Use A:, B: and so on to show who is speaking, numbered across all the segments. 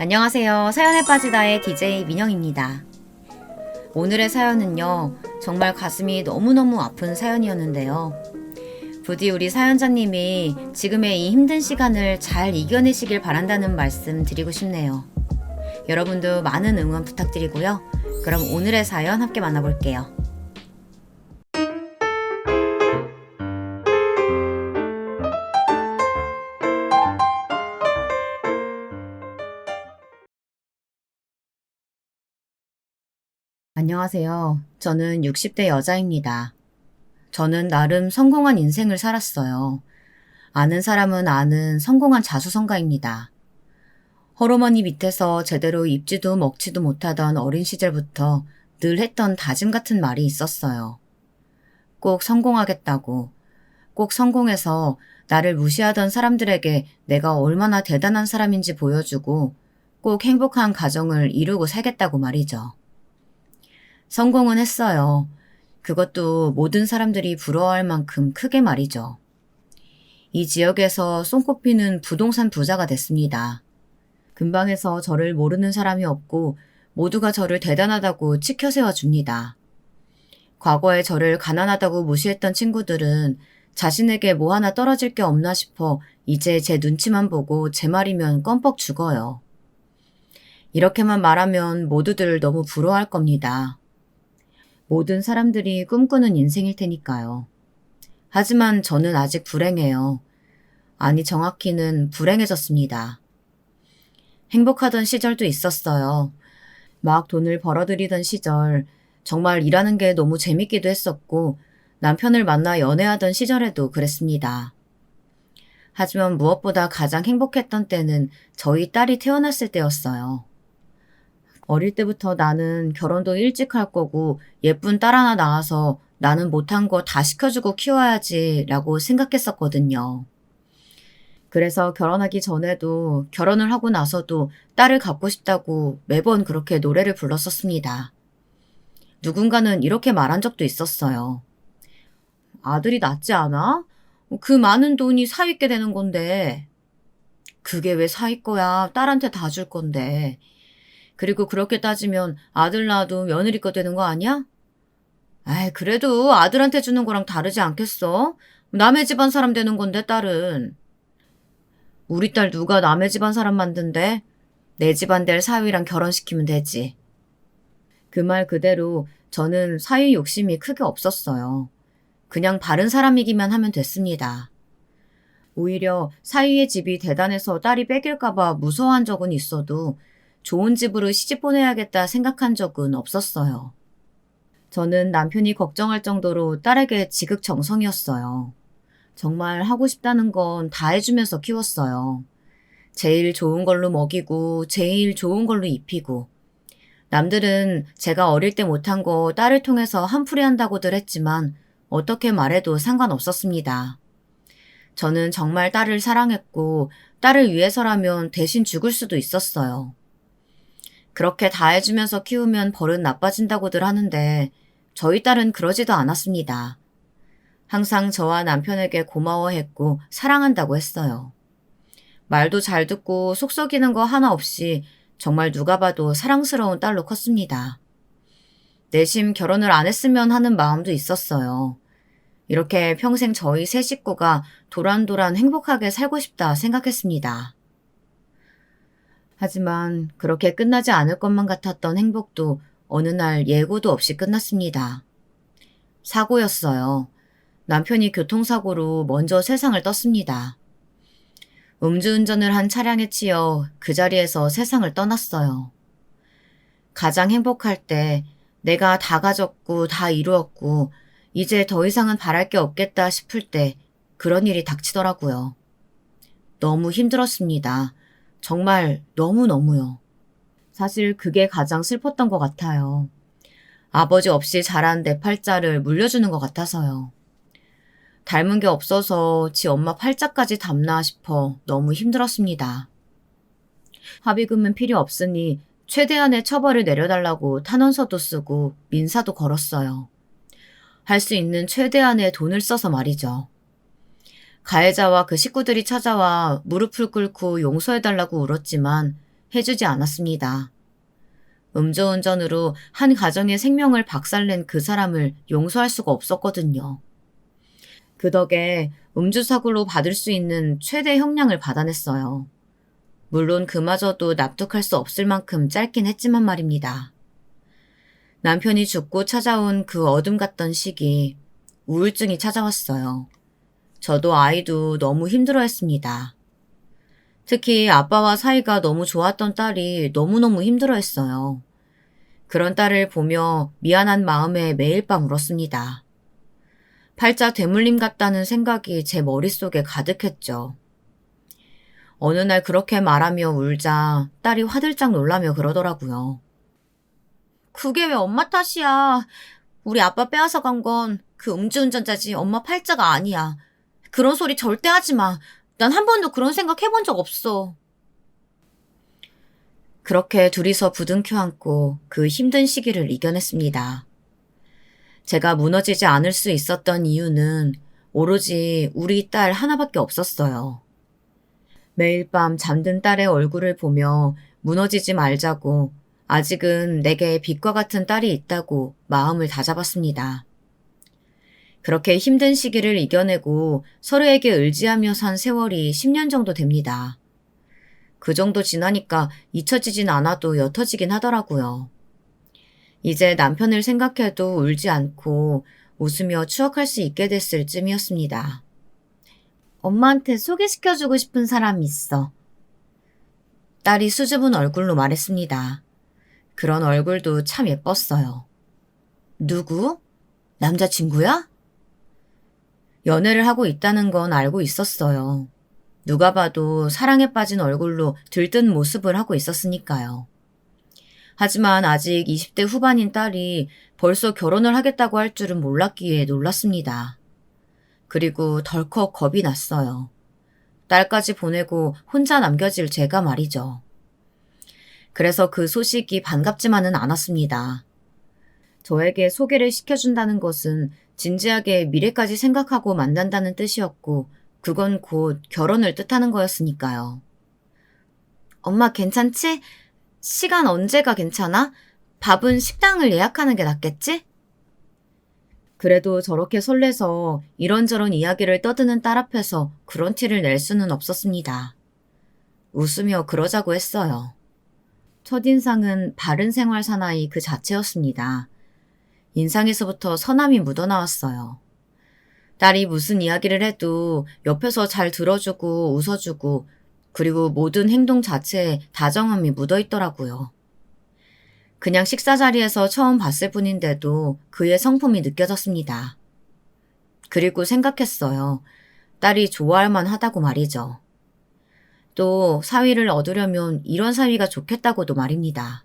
A: 안녕하세요. 사연에 빠지다의 DJ 민영입니다. 오늘의 사연은요, 정말 가슴이 너무너무 아픈 사연이었는데요. 부디 우리 사연자님이 지금의 이 힘든 시간을 잘 이겨내시길 바란다는 말씀 드리고 싶네요. 여러분도 많은 응원 부탁드리고요. 그럼 오늘의 사연 함께 만나볼게요. 안녕하세요. 저는 60대 여자입니다. 저는 나름 성공한 인생을 살았어요. 아는 사람은 아는 성공한 자수성가입니다. 헐어머니 밑에서 제대로 입지도 먹지도 못하던 어린 시절부터 늘 했던 다짐 같은 말이 있었어요. 꼭 성공하겠다고, 꼭 성공해서 나를 무시하던 사람들에게 내가 얼마나 대단한 사람인지 보여주고 꼭 행복한 가정을 이루고 살겠다고 말이죠. 성공은 했어요. 그것도 모든 사람들이 부러워할 만큼 크게 말이죠. 이 지역에서 손꼽히는 부동산 부자가 됐습니다. 근방에서 저를 모르는 사람이 없고 모두가 저를 대단하다고 치켜세워 줍니다. 과거에 저를 가난하다고 무시했던 친구들은 자신에게 뭐 하나 떨어질 게 없나 싶어 이제 제 눈치만 보고 제 말이면 껌뻑 죽어요. 이렇게만 말하면 모두들 너무 부러워할 겁니다. 모든 사람들이 꿈꾸는 인생일 테니까요. 하지만 저는 아직 불행해요. 아니, 정확히는 불행해졌습니다. 행복하던 시절도 있었어요. 막 돈을 벌어들이던 시절, 정말 일하는 게 너무 재밌기도 했었고, 남편을 만나 연애하던 시절에도 그랬습니다. 하지만 무엇보다 가장 행복했던 때는 저희 딸이 태어났을 때였어요. 어릴 때부터 나는 결혼도 일찍 할 거고 예쁜 딸 하나 낳아서 나는 못한 거 다 시켜주고 키워야지 라고 생각했었거든요. 그래서 결혼하기 전에도 결혼을 하고 나서도 딸을 갖고 싶다고 매번 그렇게 노래를 불렀었습니다. 누군가는 이렇게 말한 적도 있었어요. 아들이 낫지 않아? 그 많은 돈이 사위께 되는 건데. 그게 왜 사위 거야? 딸한테 다 줄 건데. 그리고 그렇게 따지면 아들 낳아도 며느리 거 되는 거 아니야? 아이, 그래도 아들한테 주는 거랑 다르지 않겠어? 남의 집안 사람 되는 건데, 딸은. 우리 딸 누가 남의 집안 사람 만든대? 내 집안 될 사위랑 결혼시키면 되지. 그 말 그대로 저는 사위 욕심이 크게 없었어요. 그냥 바른 사람이기만 하면 됐습니다. 오히려 사위의 집이 대단해서 딸이 뺏길까봐 무서워한 적은 있어도 좋은 집으로 시집 보내야겠다 생각한 적은 없었어요. 저는 남편이 걱정할 정도로 딸에게 지극정성이었어요. 정말 하고 싶다는 건 다 해주면서 키웠어요. 제일 좋은 걸로 먹이고 제일 좋은 걸로 입히고. 남들은 제가 어릴 때 못한 거 딸을 통해서 한풀이 한다고들 했지만 어떻게 말해도 상관없었습니다. 저는 정말 딸을 사랑했고 딸을 위해서라면 대신 죽을 수도 있었어요. 그렇게 다 해주면서 키우면 버릇 나빠진다고들 하는데 저희 딸은 그러지도 않았습니다. 항상 저와 남편에게 고마워했고 사랑한다고 했어요. 말도 잘 듣고 속 썩이는 거 하나 없이 정말 누가 봐도 사랑스러운 딸로 컸습니다. 내심 결혼을 안 했으면 하는 마음도 있었어요. 이렇게 평생 저희 세 식구가 도란도란 행복하게 살고 싶다 생각했습니다. 하지만 그렇게 끝나지 않을 것만 같았던 행복도 어느 날 예고도 없이 끝났습니다. 사고였어요. 남편이 교통사고로 먼저 세상을 떴습니다. 음주운전을 한 차량에 치여 그 자리에서 세상을 떠났어요. 가장 행복할 때 내가 다 가졌고 다 이루었고 이제 더 이상은 바랄 게 없겠다 싶을 때 그런 일이 닥치더라고요. 너무 힘들었습니다. 정말 너무너무요. 사실 그게 가장 슬펐던 것 같아요. 아버지 없이 자란 내 팔자를 물려주는 것 같아서요. 닮은 게 없어서 지 엄마 팔자까지 닮나 싶어 너무 힘들었습니다. 합의금은 필요 없으니 최대한의 처벌을 내려달라고 탄원서도 쓰고 민사도 걸었어요. 할 수 있는 최대한의 돈을 써서 말이죠. 가해자와 그 식구들이 찾아와 무릎을 꿇고 용서해달라고 울었지만 해주지 않았습니다. 음주운전으로 한 가정의 생명을 박살낸 그 사람을 용서할 수가 없었거든요. 그 덕에 음주사고로 받을 수 있는 최대 형량을 받아냈어요. 물론 그마저도 납득할 수 없을 만큼 짧긴 했지만 말입니다. 남편이 죽고 찾아온 그 어둠 같던 시기, 우울증이 찾아왔어요. 저도 아이도 너무 힘들어했습니다. 특히 아빠와 사이가 너무 좋았던 딸이 너무너무 힘들어했어요. 그런 딸을 보며 미안한 마음에 매일 밤 울었습니다. 팔자 되물림 같다는 생각이 제 머릿속에 가득했죠. 어느 날 그렇게 말하며 울자 딸이 화들짝 놀라며 그러더라고요. 그게 왜 엄마 탓이야. 우리 아빠 빼앗아 간 건 그 음주운전자지 엄마 팔자가 아니야. 그런 소리 절대 하지 마. 난 한 번도 그런 생각 해본 적 없어. 그렇게 둘이서 부둥켜 안고 그 힘든 시기를 이겨냈습니다. 제가 무너지지 않을 수 있었던 이유는 오로지 우리 딸 하나밖에 없었어요. 매일 밤 잠든 딸의 얼굴을 보며 무너지지 말자고 아직은 내게 빛과 같은 딸이 있다고 마음을 다잡았습니다. 그렇게 힘든 시기를 이겨내고 서로에게 의지하며 산 세월이 10년 정도 됩니다. 그 정도 지나니까 잊혀지진 않아도 옅어지긴 하더라고요. 이제 남편을 생각해도 울지 않고 웃으며 추억할 수 있게 됐을 쯤이었습니다. 엄마한테 소개시켜주고 싶은 사람이 있어. 딸이 수줍은 얼굴로 말했습니다. 그런 얼굴도 참 예뻤어요. 누구? 남자친구야? 연애를 하고 있다는 건 알고 있었어요. 누가 봐도 사랑에 빠진 얼굴로 들뜬 모습을 하고 있었으니까요. 하지만 아직 20대 후반인 딸이 벌써 결혼을 하겠다고 할 줄은 몰랐기에 놀랐습니다. 그리고 덜컥 겁이 났어요. 딸까지 보내고 혼자 남겨질 제가 말이죠. 그래서 그 소식이 반갑지만은 않았습니다. 저에게 소개를 시켜준다는 것은 진지하게 미래까지 생각하고 만난다는 뜻이었고 그건 곧 결혼을 뜻하는 거였으니까요. 엄마 괜찮지? 시간 언제가 괜찮아? 밥은 식당을 예약하는 게 낫겠지? 그래도 저렇게 설레서 이런저런 이야기를 떠드는 딸 앞에서 그런 티를 낼 수는 없었습니다. 웃으며 그러자고 했어요. 첫인상은 바른 생활 사나이 그 자체였습니다. 인상에서부터 선함이 묻어나왔어요. 딸이 무슨 이야기를 해도 옆에서 잘 들어주고 웃어주고 그리고 모든 행동 자체에 다정함이 묻어있더라고요. 그냥 식사 자리에서 처음 봤을 뿐인데도 그의 성품이 느껴졌습니다. 그리고 생각했어요. 딸이 좋아할 만하다고 말이죠. 또 사위를 얻으려면 이런 사위가 좋겠다고도 말입니다.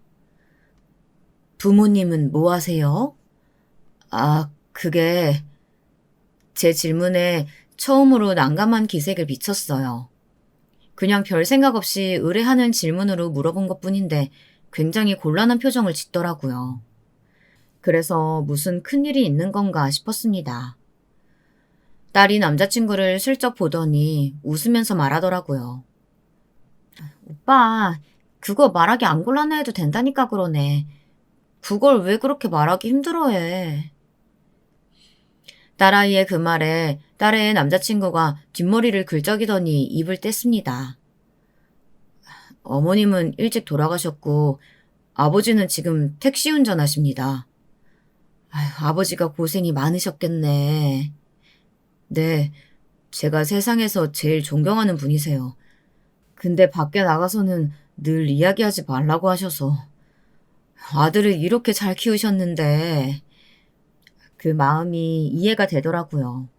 A: 부모님은 뭐 하세요? 그게 제 질문에 처음으로 난감한 기색을 비쳤어요. 그냥 별 생각 없이 의뢰하는 질문으로 물어본 것뿐인데 굉장히 곤란한 표정을 짓더라고요. 그래서 무슨 큰일이 있는 건가 싶었습니다. 딸이 남자친구를 슬쩍 보더니 웃으면서 말하더라고요. 오빠, 그거 말하기 안 곤란해도 된다니까 그러네. 그걸 왜 그렇게 말하기 힘들어해. 딸아이의 그 말에 딸의 남자친구가 뒷머리를 긁적이더니 입을 뗐습니다. 어머님은 일찍 돌아가셨고 아버지는 지금 택시 운전하십니다. 아버지가 고생이 많으셨겠네. 네, 제가 세상에서 제일 존경하는 분이세요. 근데 밖에 나가서는 늘 이야기하지 말라고 하셔서 아들을 이렇게 잘 키우셨는데 그 마음이 이해가 되더라고요.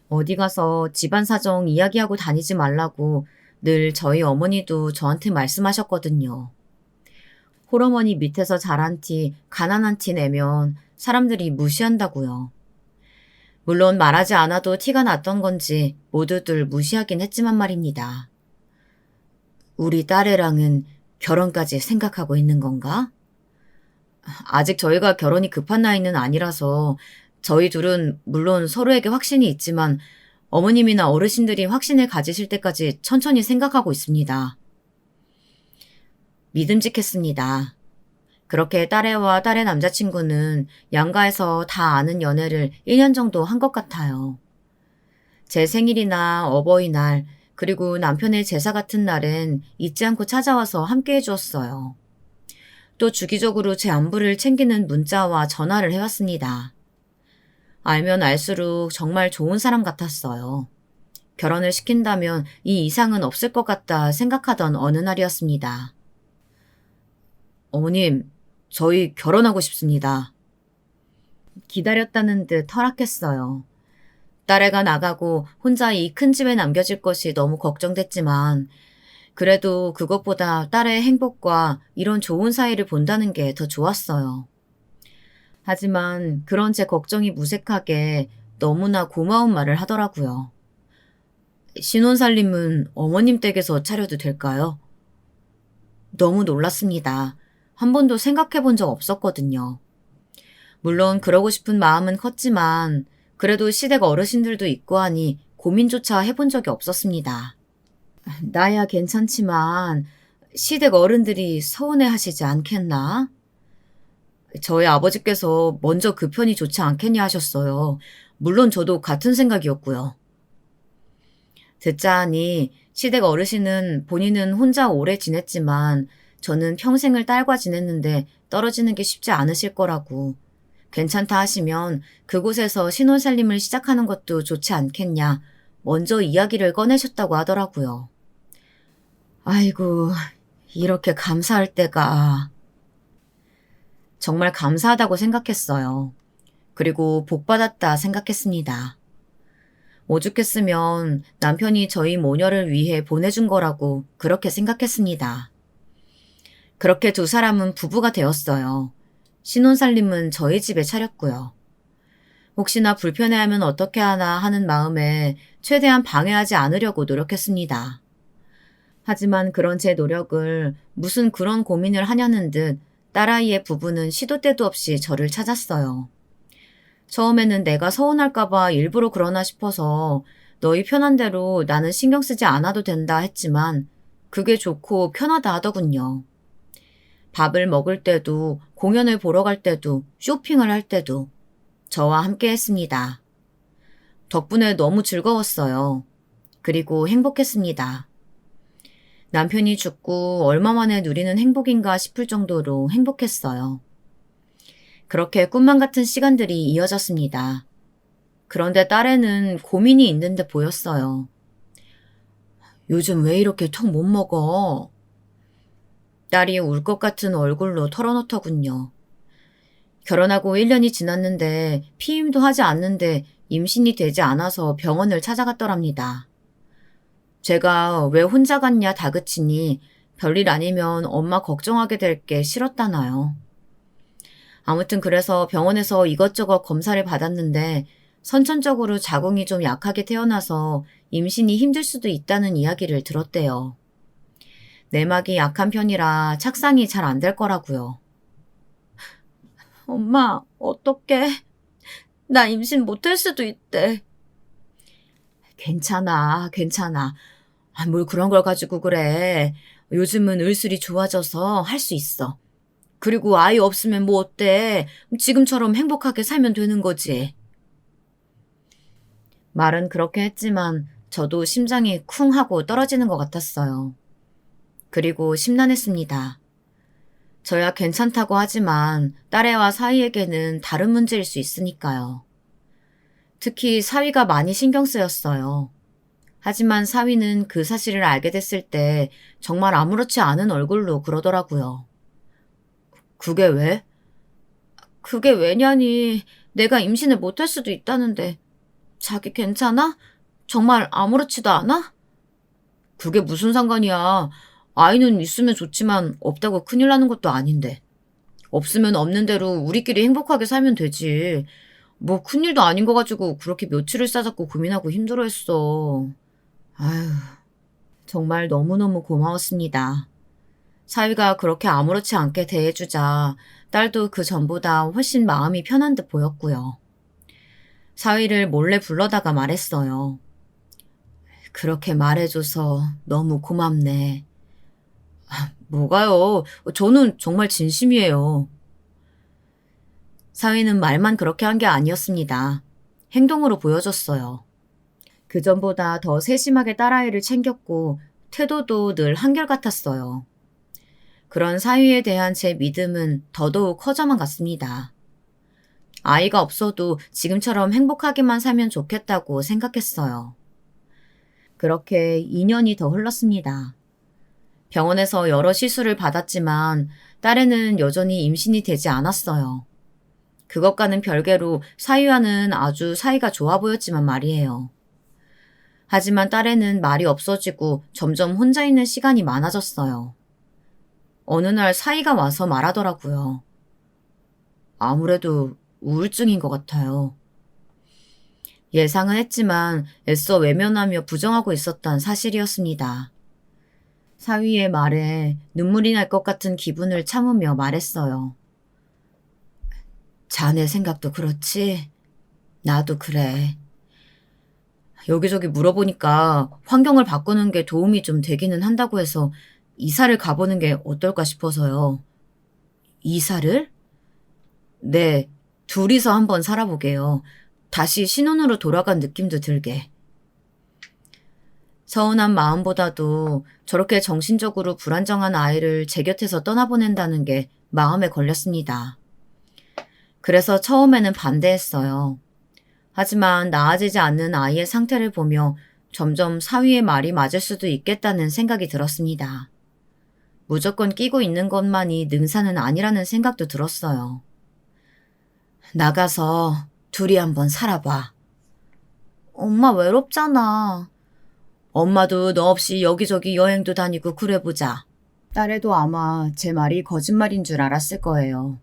A: 어디 가서 집안 사정 이야기하고 다니지 말라고 늘 저희 어머니도 저한테 말씀하셨거든요. 홀어머니 밑에서 자란 티, 가난한 티 내면 사람들이 무시한다고요. 물론 말하지 않아도 티가 났던 건지 모두들 무시하긴 했지만 말입니다. 우리 딸애랑은 결혼까지 생각하고 있는 건가? 아직 저희가 결혼이 급한 나이는 아니라서 저희 둘은 물론 서로에게 확신이 있지만 어머님이나 어르신들이 확신을 가지실 때까지 천천히 생각하고 있습니다. 믿음직했습니다. 그렇게 딸애와 딸의 남자친구는 양가에서 다 아는 연애를 1년 정도 한 것 같아요. 제 생일이나 어버이날, 그리고 남편의 제사 같은 날엔 잊지 않고 찾아와서 함께 해주었어요. 또 주기적으로 제 안부를 챙기는 문자와 전화를 해왔습니다. 알면 알수록 정말 좋은 사람 같았어요. 결혼을 시킨다면 이 이상은 없을 것 같다 생각하던 어느 날이었습니다. 어머님, 저희 결혼하고 싶습니다. 기다렸다는 듯 허락했어요. 딸애가 나가고 혼자 이 큰 집에 남겨질 것이 너무 걱정됐지만 그래도 그것보다 딸의 행복과 이런 좋은 사이를 본다는 게 더 좋았어요. 하지만 그런 제 걱정이 무색하게 너무나 고마운 말을 하더라고요. 신혼살림은 어머님 댁에서 차려도 될까요? 너무 놀랐습니다. 한 번도 생각해 본 적 없었거든요. 물론 그러고 싶은 마음은 컸지만 그래도 시댁 어르신들도 있고 하니 고민조차 해본 적이 없었습니다. 나야 괜찮지만 시댁 어른들이 서운해 하시지 않겠나? 저희 아버지께서 먼저 그 편이 좋지 않겠냐 하셨어요. 물론 저도 같은 생각이었고요. 듣자 하니 시댁 어르신은 본인은 혼자 오래 지냈지만 저는 평생을 딸과 지냈는데 떨어지는 게 쉽지 않으실 거라고 괜찮다 하시면 그곳에서 신혼살림을 시작하는 것도 좋지 않겠냐 먼저 이야기를 꺼내셨다고 하더라고요. 아이고, 이렇게 감사할 때가 정말 감사하다고 생각했어요. 그리고 복받았다 생각했습니다. 오죽했으면 남편이 저희 모녀를 위해 보내준 거라고 그렇게 생각했습니다. 그렇게 두 사람은 부부가 되었어요. 신혼살림은 저희 집에 차렸고요. 혹시나 불편해하면 어떻게 하나 하는 마음에 최대한 방해하지 않으려고 노력했습니다. 하지만 그런 제 노력을 무슨 그런 고민을 하냐는 듯 딸아이의 부부는 시도 때도 없이 저를 찾았어요. 처음에는 내가 서운할까봐 일부러 그러나 싶어서 너희 편한 대로 나는 신경 쓰지 않아도 된다 했지만 그게 좋고 편하다 하더군요. 밥을 먹을 때도 공연을 보러 갈 때도 쇼핑을 할 때도 저와 함께 했습니다. 덕분에 너무 즐거웠어요. 그리고 행복했습니다. 남편이 죽고 얼마 만에 누리는 행복인가 싶을 정도로 행복했어요. 그렇게 꿈만 같은 시간들이 이어졌습니다. 그런데 딸애는 고민이 있는 데 보였어요. 요즘 왜 이렇게 턱 못 먹어? 딸이 울 것 같은 얼굴로 털어놓더군요. 결혼하고 1년이 지났는데 피임도 하지 않는데 임신이 되지 않아서 병원을 찾아갔더랍니다. 제가 왜 혼자 갔냐 다그치니 별일 아니면 엄마 걱정하게 될 게 싫었다나요. 아무튼 그래서 병원에서 이것저것 검사를 받았는데 선천적으로 자궁이 좀 약하게 태어나서 임신이 힘들 수도 있다는 이야기를 들었대요. 내막이 약한 편이라 착상이 잘 안 될 거라고요. 엄마, 어떡해? 나 임신 못할 수도 있대. 괜찮아, 괜찮아. 뭘 그런 걸 가지고 그래. 요즘은 의술이 좋아져서 할 수 있어. 그리고 아이 없으면 뭐 어때? 지금처럼 행복하게 살면 되는 거지. 말은 그렇게 했지만 저도 심장이 쿵 하고 떨어지는 것 같았어요. 그리고 심란했습니다. 저야 괜찮다고 하지만 딸애와 사위에게는 다른 문제일 수 있으니까요. 특히 사위가 많이 신경 쓰였어요. 하지만 사위는 그 사실을 알게 됐을 때 정말 아무렇지 않은 얼굴로 그러더라고요. 그게 왜? 그게 왜냐니 내가 임신을 못할 수도 있다는데 자기 괜찮아? 정말 아무렇지도 않아? 그게 무슨 상관이야. 아이는 있으면 좋지만 없다고 큰일 나는 것도 아닌데. 없으면 없는 대로 우리끼리 행복하게 살면 되지. 뭐 큰일도 아닌 거 가지고 그렇게 며칠을 싸잡고 고민하고 힘들어했어. 아휴, 정말 너무너무 고마웠습니다. 사위가 그렇게 아무렇지 않게 대해주자 딸도 그 전보다 훨씬 마음이 편한 듯 보였고요. 사위를 몰래 불러다가 말했어요. 그렇게 말해줘서 너무 고맙네. 뭐가요? 저는 정말 진심이에요. 사위는 말만 그렇게 한 게 아니었습니다. 행동으로 보여줬어요. 그전보다 더 세심하게 딸아이를 챙겼고 태도도 늘 한결같았어요. 그런 사위에 대한 제 믿음은 더더욱 커져만 갔습니다. 아이가 없어도 지금처럼 행복하게만 살면 좋겠다고 생각했어요. 그렇게 2년이 더 흘렀습니다. 병원에서 여러 시술을 받았지만 딸에는 여전히 임신이 되지 않았어요. 그것과는 별개로 사위와는 아주 사이가 좋아 보였지만 말이에요. 하지만 딸에는 말이 없어지고 점점 혼자 있는 시간이 많아졌어요. 어느 날 사위가 와서 말하더라고요. 아무래도 우울증인 것 같아요. 예상은 했지만 애써 외면하며 부정하고 있었던 사실이었습니다. 사위의 말에 눈물이 날 것 같은 기분을 참으며 말했어요. 자네 생각도 그렇지? 나도 그래. 여기저기 물어보니까 환경을 바꾸는 게 도움이 좀 되기는 한다고 해서 이사를 가보는 게 어떨까 싶어서요. 이사를? 네, 둘이서 한번 살아보게요. 다시 신혼으로 돌아간 느낌도 들게. 서운한 마음보다도 저렇게 정신적으로 불안정한 아이를 제 곁에서 떠나보낸다는 게 마음에 걸렸습니다. 그래서 처음에는 반대했어요. 하지만 나아지지 않는 아이의 상태를 보며 점점 사위의 말이 맞을 수도 있겠다는 생각이 들었습니다. 무조건 끼고 있는 것만이 능사는 아니라는 생각도 들었어요. 나가서 둘이 한번 살아봐. 엄마 외롭잖아. 엄마도 너 없이 여기저기 여행도 다니고 그래보자. 딸애도 아마 제 말이 거짓말인 줄 알았을 거예요.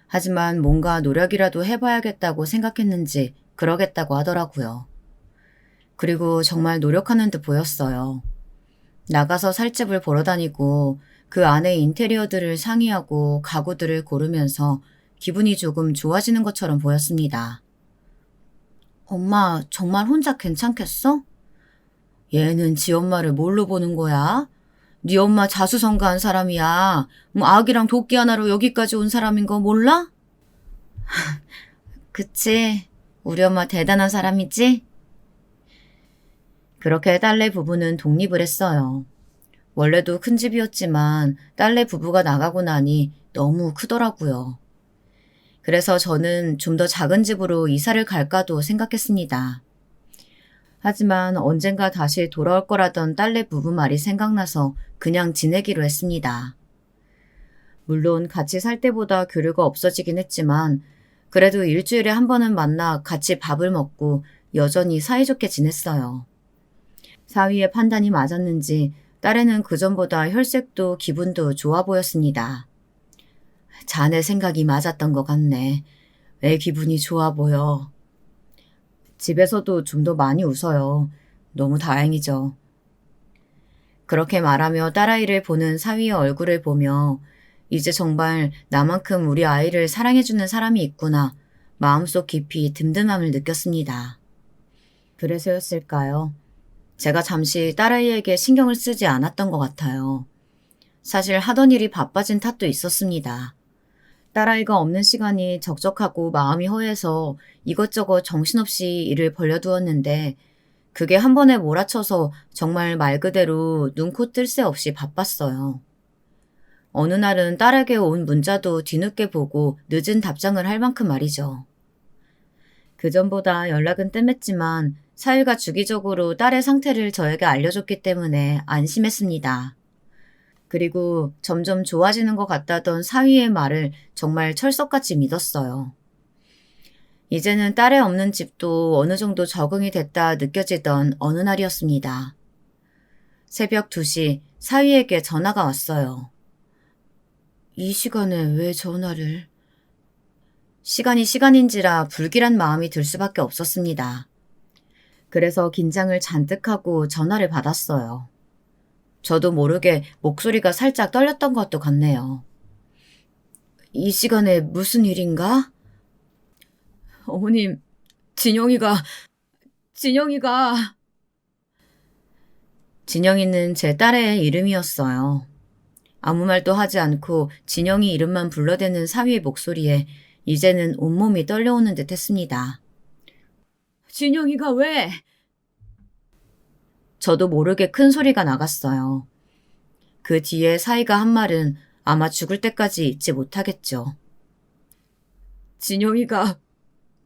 A: 하지만 뭔가 노력이라도 해봐야겠다고 생각했는지 그러겠다고 하더라고요. 그리고 정말 노력하는 듯 보였어요. 나가서 살집을 보러 다니고 그 안에 인테리어들을 상의하고 가구들을 고르면서 기분이 조금 좋아지는 것처럼 보였습니다. 엄마 정말 혼자 괜찮겠어? 얘는 지 엄마를 뭘로 보는 거야? 네 엄마 자수성가한 사람이야. 뭐 아기랑 도끼 하나로 여기까지 온 사람인 거 몰라? 그치. 우리 엄마 대단한 사람이지? 그렇게 딸네 부부는 독립을 했어요. 원래도 큰 집이었지만 딸네 부부가 나가고 나니 너무 크더라고요. 그래서 저는 좀 더 작은 집으로 이사를 갈까도 생각했습니다. 하지만 언젠가 다시 돌아올 거라던 딸네 부부 말이 생각나서 그냥 지내기로 했습니다. 물론 같이 살 때보다 교류가 없어지긴 했지만 그래도 일주일에 한 번은 만나 같이 밥을 먹고 여전히 사이좋게 지냈어요. 사위의 판단이 맞았는지 딸에는 그전보다 혈색도 기분도 좋아 보였습니다. 자네 생각이 맞았던 것 같네. 왜 기분이 좋아 보여? 집에서도 좀 더 많이 웃어요. 너무 다행이죠. 그렇게 말하며 딸아이를 보는 사위의 얼굴을 보며 이제 정말 나만큼 우리 아이를 사랑해주는 사람이 있구나 마음속 깊이 든든함을 느꼈습니다. 그래서였을까요? 제가 잠시 딸아이에게 신경을 쓰지 않았던 것 같아요. 사실 하던 일이 바빠진 탓도 있었습니다. 딸아이가 없는 시간이 적적하고 마음이 허해서 이것저것 정신없이 일을 벌려두었는데 그게 한 번에 몰아쳐서 정말 말 그대로 눈코 뜰 새 없이 바빴어요. 어느 날은 딸에게 온 문자도 뒤늦게 보고 늦은 답장을 할 만큼 말이죠. 그전보다 연락은 뜸했지만 사위가 주기적으로 딸의 상태를 저에게 알려줬기 때문에 안심했습니다. 그리고 점점 좋아지는 것 같다던 사위의 말을 정말 철석같이 믿었어요. 이제는 딸의 없는 집도 어느 정도 적응이 됐다 느껴지던 어느 날이었습니다. 새벽 2시 사위에게 전화가 왔어요. 이 시간에 왜 전화를? 시간이 시간인지라 불길한 마음이 들 수밖에 없었습니다. 그래서 긴장을 잔뜩 하고 전화를 받았어요. 저도 모르게 목소리가 살짝 떨렸던 것도 같네요. 이 시간에 무슨 일인가? 어머님, 진영이가... 진영이는 제 딸의 이름이었어요. 아무 말도 하지 않고 진영이 이름만 불러대는 사위의 목소리에 이제는 온몸이 떨려오는 듯 했습니다. 진영이가 왜? 저도 모르게 큰 소리가 나갔어요. 그 뒤에 사위가 한 말은 아마 죽을 때까지 잊지 못하겠죠. 진영이가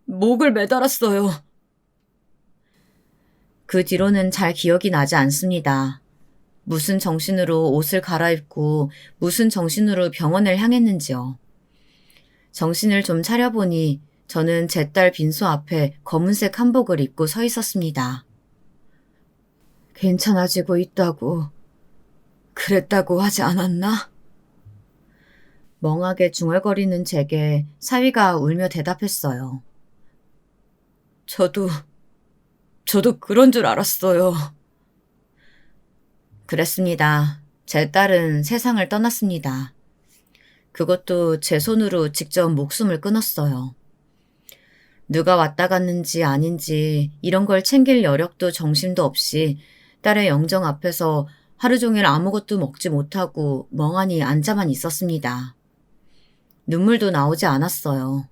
A: 목을 매달았어요. 그 뒤로는 잘 기억이 나지 않습니다. 무슨 정신으로 옷을 갈아입고 무슨 정신으로 병원을 향했는지요. 정신을 좀 차려보니 저는 제 딸 빈소 앞에 검은색 한복을 입고 서 있었습니다. 괜찮아지고 있다고 그랬다고 하지 않았나? 멍하게 중얼거리는 제게 사위가 울며 대답했어요. 저도 그런 줄 알았어요. 그랬습니다. 제 딸은 세상을 떠났습니다. 그것도 제 손으로 직접 목숨을 끊었어요. 누가 왔다 갔는지 아닌지 이런 걸 챙길 여력도 정신도 없이 딸의 영정 앞에서 하루 종일 아무것도 먹지 못하고 멍하니 앉아만 있었습니다. 눈물도 나오지 않았어요.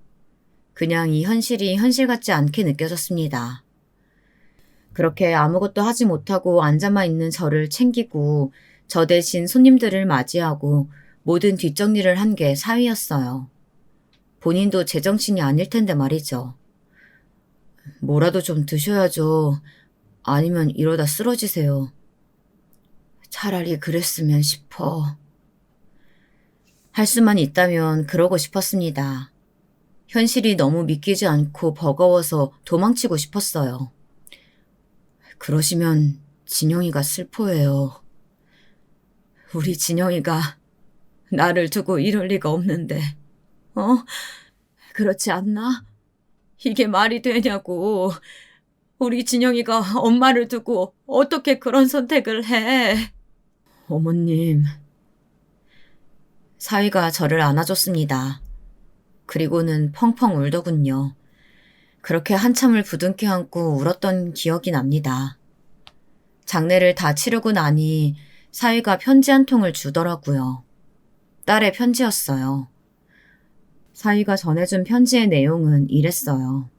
A: 그냥 이 현실이 현실 같지 않게 느껴졌습니다. 그렇게 아무것도 하지 못하고 앉아만 있는 저를 챙기고 저 대신 손님들을 맞이하고 모든 뒷정리를 한 게 사위였어요. 본인도 제정신이 아닐 텐데 말이죠. 뭐라도 좀 드셔야죠. 아니면 이러다 쓰러지세요. 차라리 그랬으면 싶어. 할 수만 있다면 그러고 싶었습니다. 현실이 너무 믿기지 않고 버거워서 도망치고 싶었어요. 그러시면 진영이가 슬퍼해요. 우리 진영이가 나를 두고 이럴 리가 없는데. 그렇지 않나? 이게 말이 되냐고. 우리 진영이가 엄마를 두고 어떻게 그런 선택을 해? 어머님. 사위가 저를 안아줬습니다. 그리고는 펑펑 울더군요. 그렇게 한참을 부둥켜 안고 울었던 기억이 납니다. 장례를 다 치르고 나니 사위가 편지 한 통을 주더라고요. 딸의 편지였어요. 사위가 전해준 편지의 내용은 이랬어요.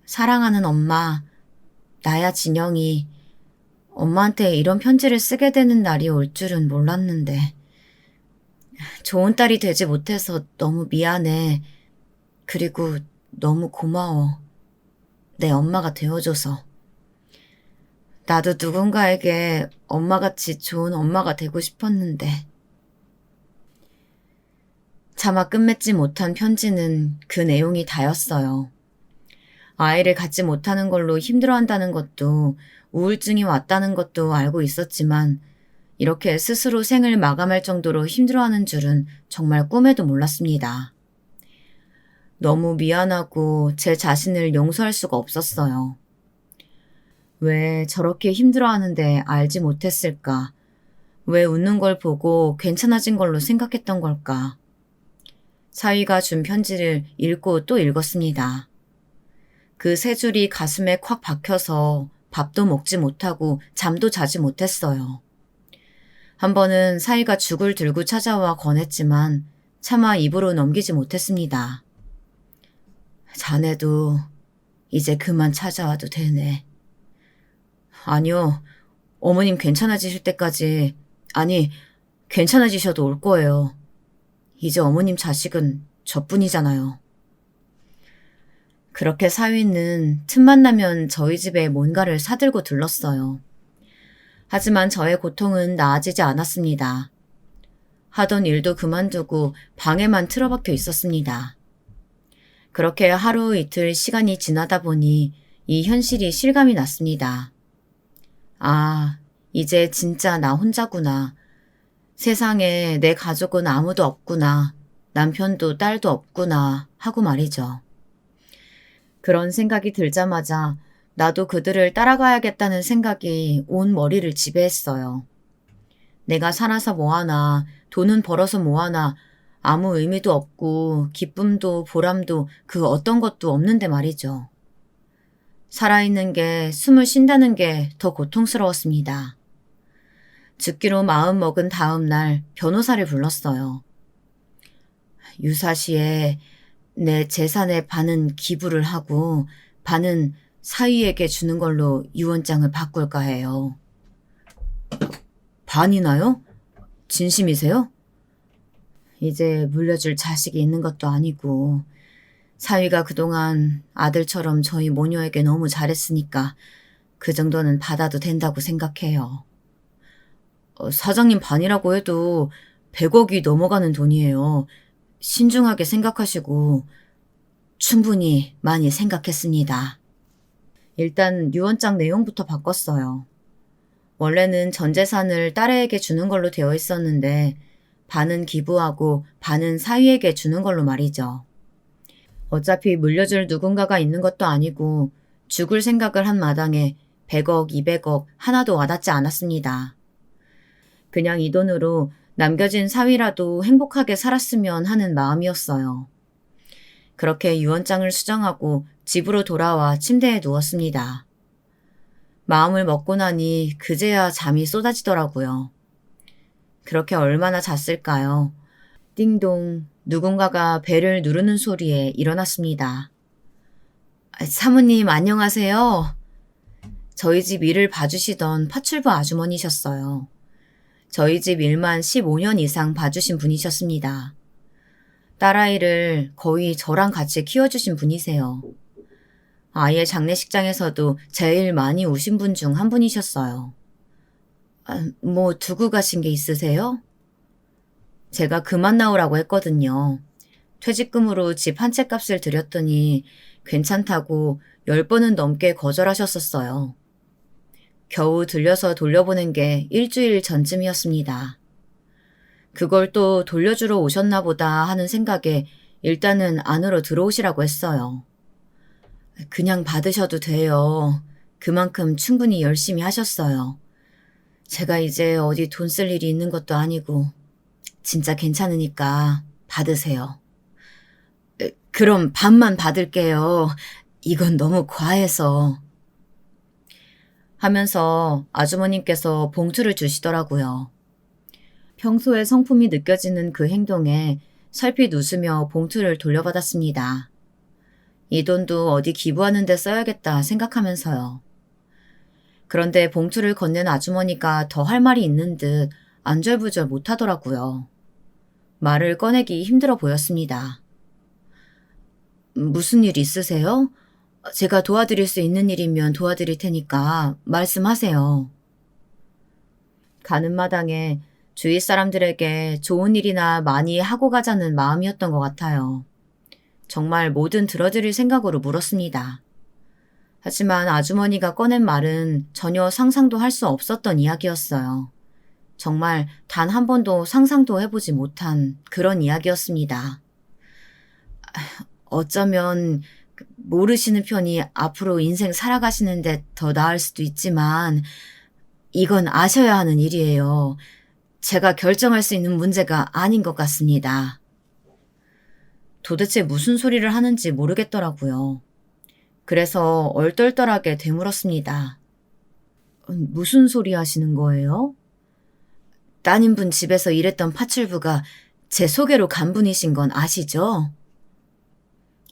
A: 사랑하는 엄마, 나야 진영이 엄마한테 이런 편지를 쓰게 되는 날이 올 줄은 몰랐는데 좋은 딸이 되지 못해서 너무 미안해. 그리고 너무 고마워. 내 엄마가 되어줘서. 나도 누군가에게 엄마같이 좋은 엄마가 되고 싶었는데. 차마 끝맺지 못한 편지는 그 내용이 다였어요. 아이를 갖지 못하는 걸로 힘들어한다는 것도 우울증이 왔다는 것도 알고 있었지만 이렇게 스스로 생을 마감할 정도로 힘들어하는 줄은 정말 꿈에도 몰랐습니다. 너무 미안하고 제 자신을 용서할 수가 없었어요. 왜 저렇게 힘들어하는데 알지 못했을까? 왜 웃는 걸 보고 괜찮아진 걸로 생각했던 걸까? 사위가 준 편지를 읽고 또 읽었습니다. 그 세 줄이 가슴에 콱 박혀서 밥도 먹지 못하고 잠도 자지 못했어요. 한 번은 사위가 죽을 들고 찾아와 권했지만 차마 입으로 넘기지 못했습니다. 자네도 이제 그만 찾아와도 되네. 아니요. 어머님 괜찮아지실 때까지, 아니, 괜찮아지셔도 올 거예요. 이제 어머님 자식은 저뿐이잖아요. 그렇게 사위는 틈만 나면 저희 집에 뭔가를 사들고 들렀어요. 하지만 저의 고통은 나아지지 않았습니다. 하던 일도 그만두고 방에만 틀어박혀 있었습니다. 그렇게 하루 이틀 시간이 지나다 보니 이 현실이 실감이 났습니다. 아, 이제 진짜 나 혼자구나. 세상에 내 가족은 아무도 없구나. 남편도 딸도 없구나 하고 말이죠. 그런 생각이 들자마자 나도 그들을 따라가야겠다는 생각이 온 머리를 지배했어요. 내가 살아서 뭐하나, 돈은 벌어서 뭐하나, 아무 의미도 없고 기쁨도 보람도 그 어떤 것도 없는데 말이죠. 살아있는 게, 숨을 쉰다는 게 더 고통스러웠습니다. 죽기로 마음먹은 다음 날 변호사를 불렀어요. 유사시에 내 재산의 반은 기부를 하고 반은 사위에게 주는 걸로 유언장을 바꿀까 해요. 반이나요? 진심이세요? 이제 물려줄 자식이 있는 것도 아니고 사위가 그동안 아들처럼 저희 모녀에게 너무 잘했으니까 그 정도는 받아도 된다고 생각해요. 사장님 반이라고 해도 100억이 넘어가는 돈이에요. 신중하게 생각하시고 충분히 많이 생각했습니다. 일단 유언장 내용부터 바꿨어요. 원래는 전 재산을 딸에게 주는 걸로 되어 있었는데 반은 기부하고 반은 사위에게 주는 걸로 말이죠. 어차피 물려줄 누군가가 있는 것도 아니고 죽을 생각을 한 마당에 100억, 200억 하나도 와닿지 않았습니다. 그냥 이 돈으로 남겨진 사위라도 행복하게 살았으면 하는 마음이었어요. 그렇게 유언장을 수정하고 집으로 돌아와 침대에 누웠습니다. 마음을 먹고 나니 그제야 잠이 쏟아지더라고요. 그렇게 얼마나 잤을까요? 띵동, 누군가가 벨을 누르는 소리에 일어났습니다. 사모님 안녕하세요. 저희 집 일을 봐주시던 파출부 아주머니셨어요. 저희 집 일만 15년 이상 봐주신 분이셨습니다. 딸아이를 거의 저랑 같이 키워주신 분이세요. 아이의 장례식장에서도 제일 많이 우신 분 중 한 분이셨어요. 뭐 두고 가신 게 있으세요? 제가 그만 나오라고 했거든요. 퇴직금으로 집 한 채 값을 드렸더니 괜찮다고 10번은 넘게 거절하셨었어요. 겨우 들려서 돌려보낸 게 일주일 전쯤이었습니다. 그걸 또 돌려주러 오셨나 보다 하는 생각에 일단은 안으로 들어오시라고 했어요. 그냥 받으셔도 돼요. 그만큼 충분히 열심히 하셨어요. 제가 이제 어디 돈 쓸 일이 있는 것도 아니고 진짜 괜찮으니까 받으세요. 그럼 반만 받을게요. 이건 너무 과해서. 하면서 아주머님께서 봉투를 주시더라고요. 평소에 성품이 느껴지는 그 행동에 살핏 웃으며 봉투를 돌려받았습니다. 이 돈도 어디 기부하는 데 써야겠다 생각하면서요. 그런데 봉투를 건넨 아주머니가 더 할 말이 있는 듯 안절부절 못하더라고요. 말을 꺼내기 힘들어 보였습니다. 무슨 일 있으세요? 제가 도와드릴 수 있는 일이면 도와드릴 테니까 말씀하세요. 가는 마당에 주위 사람들에게 좋은 일이나 많이 하고 가자는 마음이었던 것 같아요. 정말 뭐든 들어드릴 생각으로 물었습니다. 하지만 아주머니가 꺼낸 말은 전혀 상상도 할 수 없었던 이야기였어요. 정말 단 한 번도 상상도 해보지 못한 그런 이야기였습니다. 어쩌면 모르시는 편이 앞으로 인생 살아가시는데 더 나을 수도 있지만 이건 아셔야 하는 일이에요. 제가 결정할 수 있는 문제가 아닌 것 같습니다. 도대체 무슨 소리를 하는지 모르겠더라고요. 그래서 얼떨떨하게 되물었습니다. 무슨 소리 하시는 거예요? 따님분 집에서 일했던 파출부가 제 소개로 간 분이신 건 아시죠?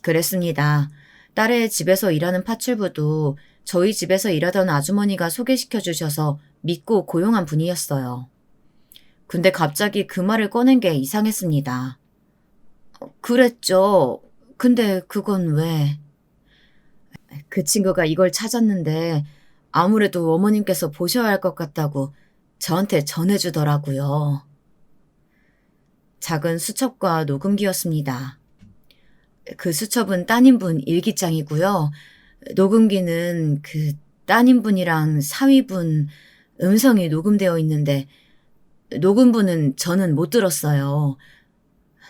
A: 그랬습니다. 딸의 집에서 일하는 파출부도 저희 집에서 일하던 아주머니가 소개시켜 주셔서 믿고 고용한 분이었어요. 근데 갑자기 그 말을 꺼낸 게 이상했습니다. 그랬죠. 근데 그건 왜? 그 친구가 이걸 찾았는데 아무래도 어머님께서 보셔야 할 것 같다고 저한테 전해주더라고요. 작은 수첩과 녹음기였습니다. 그 수첩은 따님분 일기장이고요. 녹음기는 그 따님분이랑 사위분 음성이 녹음되어 있는데 녹음분은 저는 못 들었어요.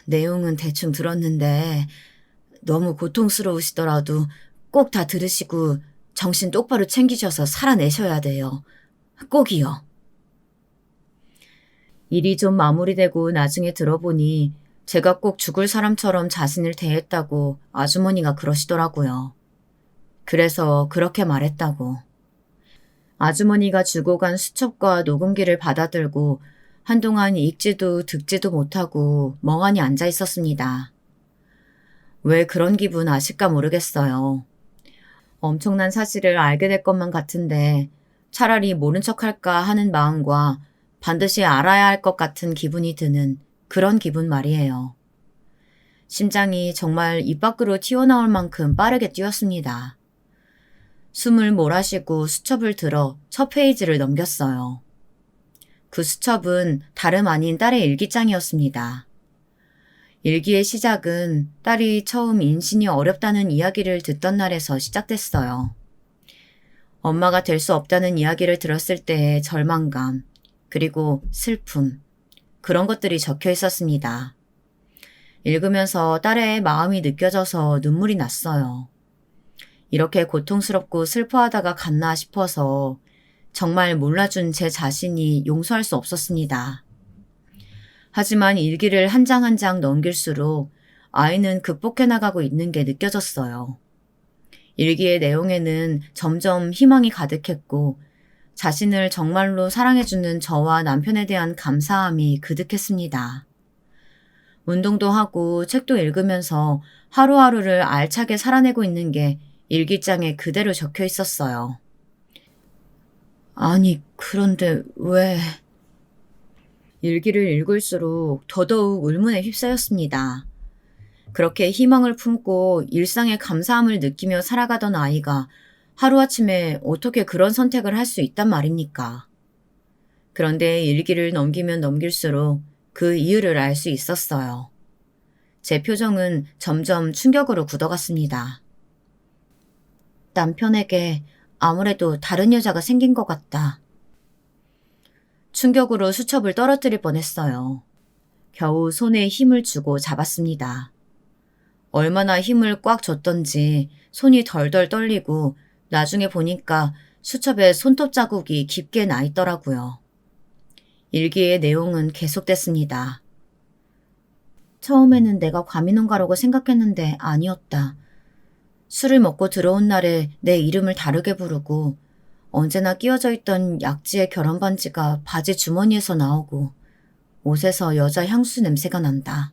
A: 내용은 대충 들었는데 너무 고통스러우시더라도 꼭 다 들으시고 정신 똑바로 챙기셔서 살아내셔야 돼요. 꼭이요. 일이 좀 마무리되고 나중에 들어보니 제가 꼭 죽을 사람처럼 자신을 대했다고 아주머니가 그러시더라고요. 그래서 그렇게 말했다고. 아주머니가 주고 간 수첩과 녹음기를 받아들고 한동안 읽지도 듣지도 못하고 멍하니 앉아 있었습니다. 왜 그런 기분 아실까 모르겠어요. 엄청난 사실을 알게 될 것만 같은데 차라리 모른 척할까 하는 마음과 반드시 알아야 할 것 같은 기분이 드는 그런 기분 말이에요. 심장이 정말 입 밖으로 튀어나올 만큼 빠르게 뛰었습니다. 숨을 몰아쉬고 수첩을 들어 첫 페이지를 넘겼어요. 그 수첩은 다름 아닌 딸의 일기장이었습니다. 일기의 시작은 딸이 처음 임신이 어렵다는 이야기를 듣던 날에서 시작됐어요. 엄마가 될 수 없다는 이야기를 들었을 때의 절망감, 그리고 슬픔, 그런 것들이 적혀 있었습니다. 읽으면서 딸의 마음이 느껴져서 눈물이 났어요. 이렇게 고통스럽고 슬퍼하다가 갔나 싶어서 정말 몰라준 제 자신이 용서할 수 없었습니다. 하지만 일기를 한 장 한 장 넘길수록 아이는 극복해 나가고 있는 게 느껴졌어요. 일기의 내용에는 점점 희망이 가득했고 자신을 정말로 사랑해주는 저와 남편에 대한 감사함이 그득했습니다. 운동도 하고 책도 읽으면서 하루하루를 알차게 살아내고 있는 게 일기장에 그대로 적혀 있었어요. 아니, 그런데 왜... 일기를 읽을수록 더더욱 의문에 휩싸였습니다. 그렇게 희망을 품고 일상에 감사함을 느끼며 살아가던 아이가 하루아침에 어떻게 그런 선택을 할 수 있단 말입니까? 그런데 일기를 넘기면 넘길수록 그 이유를 알 수 있었어요. 제 표정은 점점 충격으로 굳어갔습니다. 남편에게 아무래도 다른 여자가 생긴 것 같다. 충격으로 수첩을 떨어뜨릴 뻔했어요. 겨우 손에 힘을 주고 잡았습니다. 얼마나 힘을 꽉 줬던지 손이 덜덜 떨리고 나중에 보니까 수첩에 손톱 자국이 깊게 나 있더라고요. 일기의 내용은 계속됐습니다. 처음에는 내가 과민혼가라고 생각했는데 아니었다. 술을 먹고 들어온 날에 내 이름을 다르게 부르고 언제나 끼워져 있던 약지의 결혼 반지가 바지 주머니에서 나오고 옷에서 여자 향수 냄새가 난다.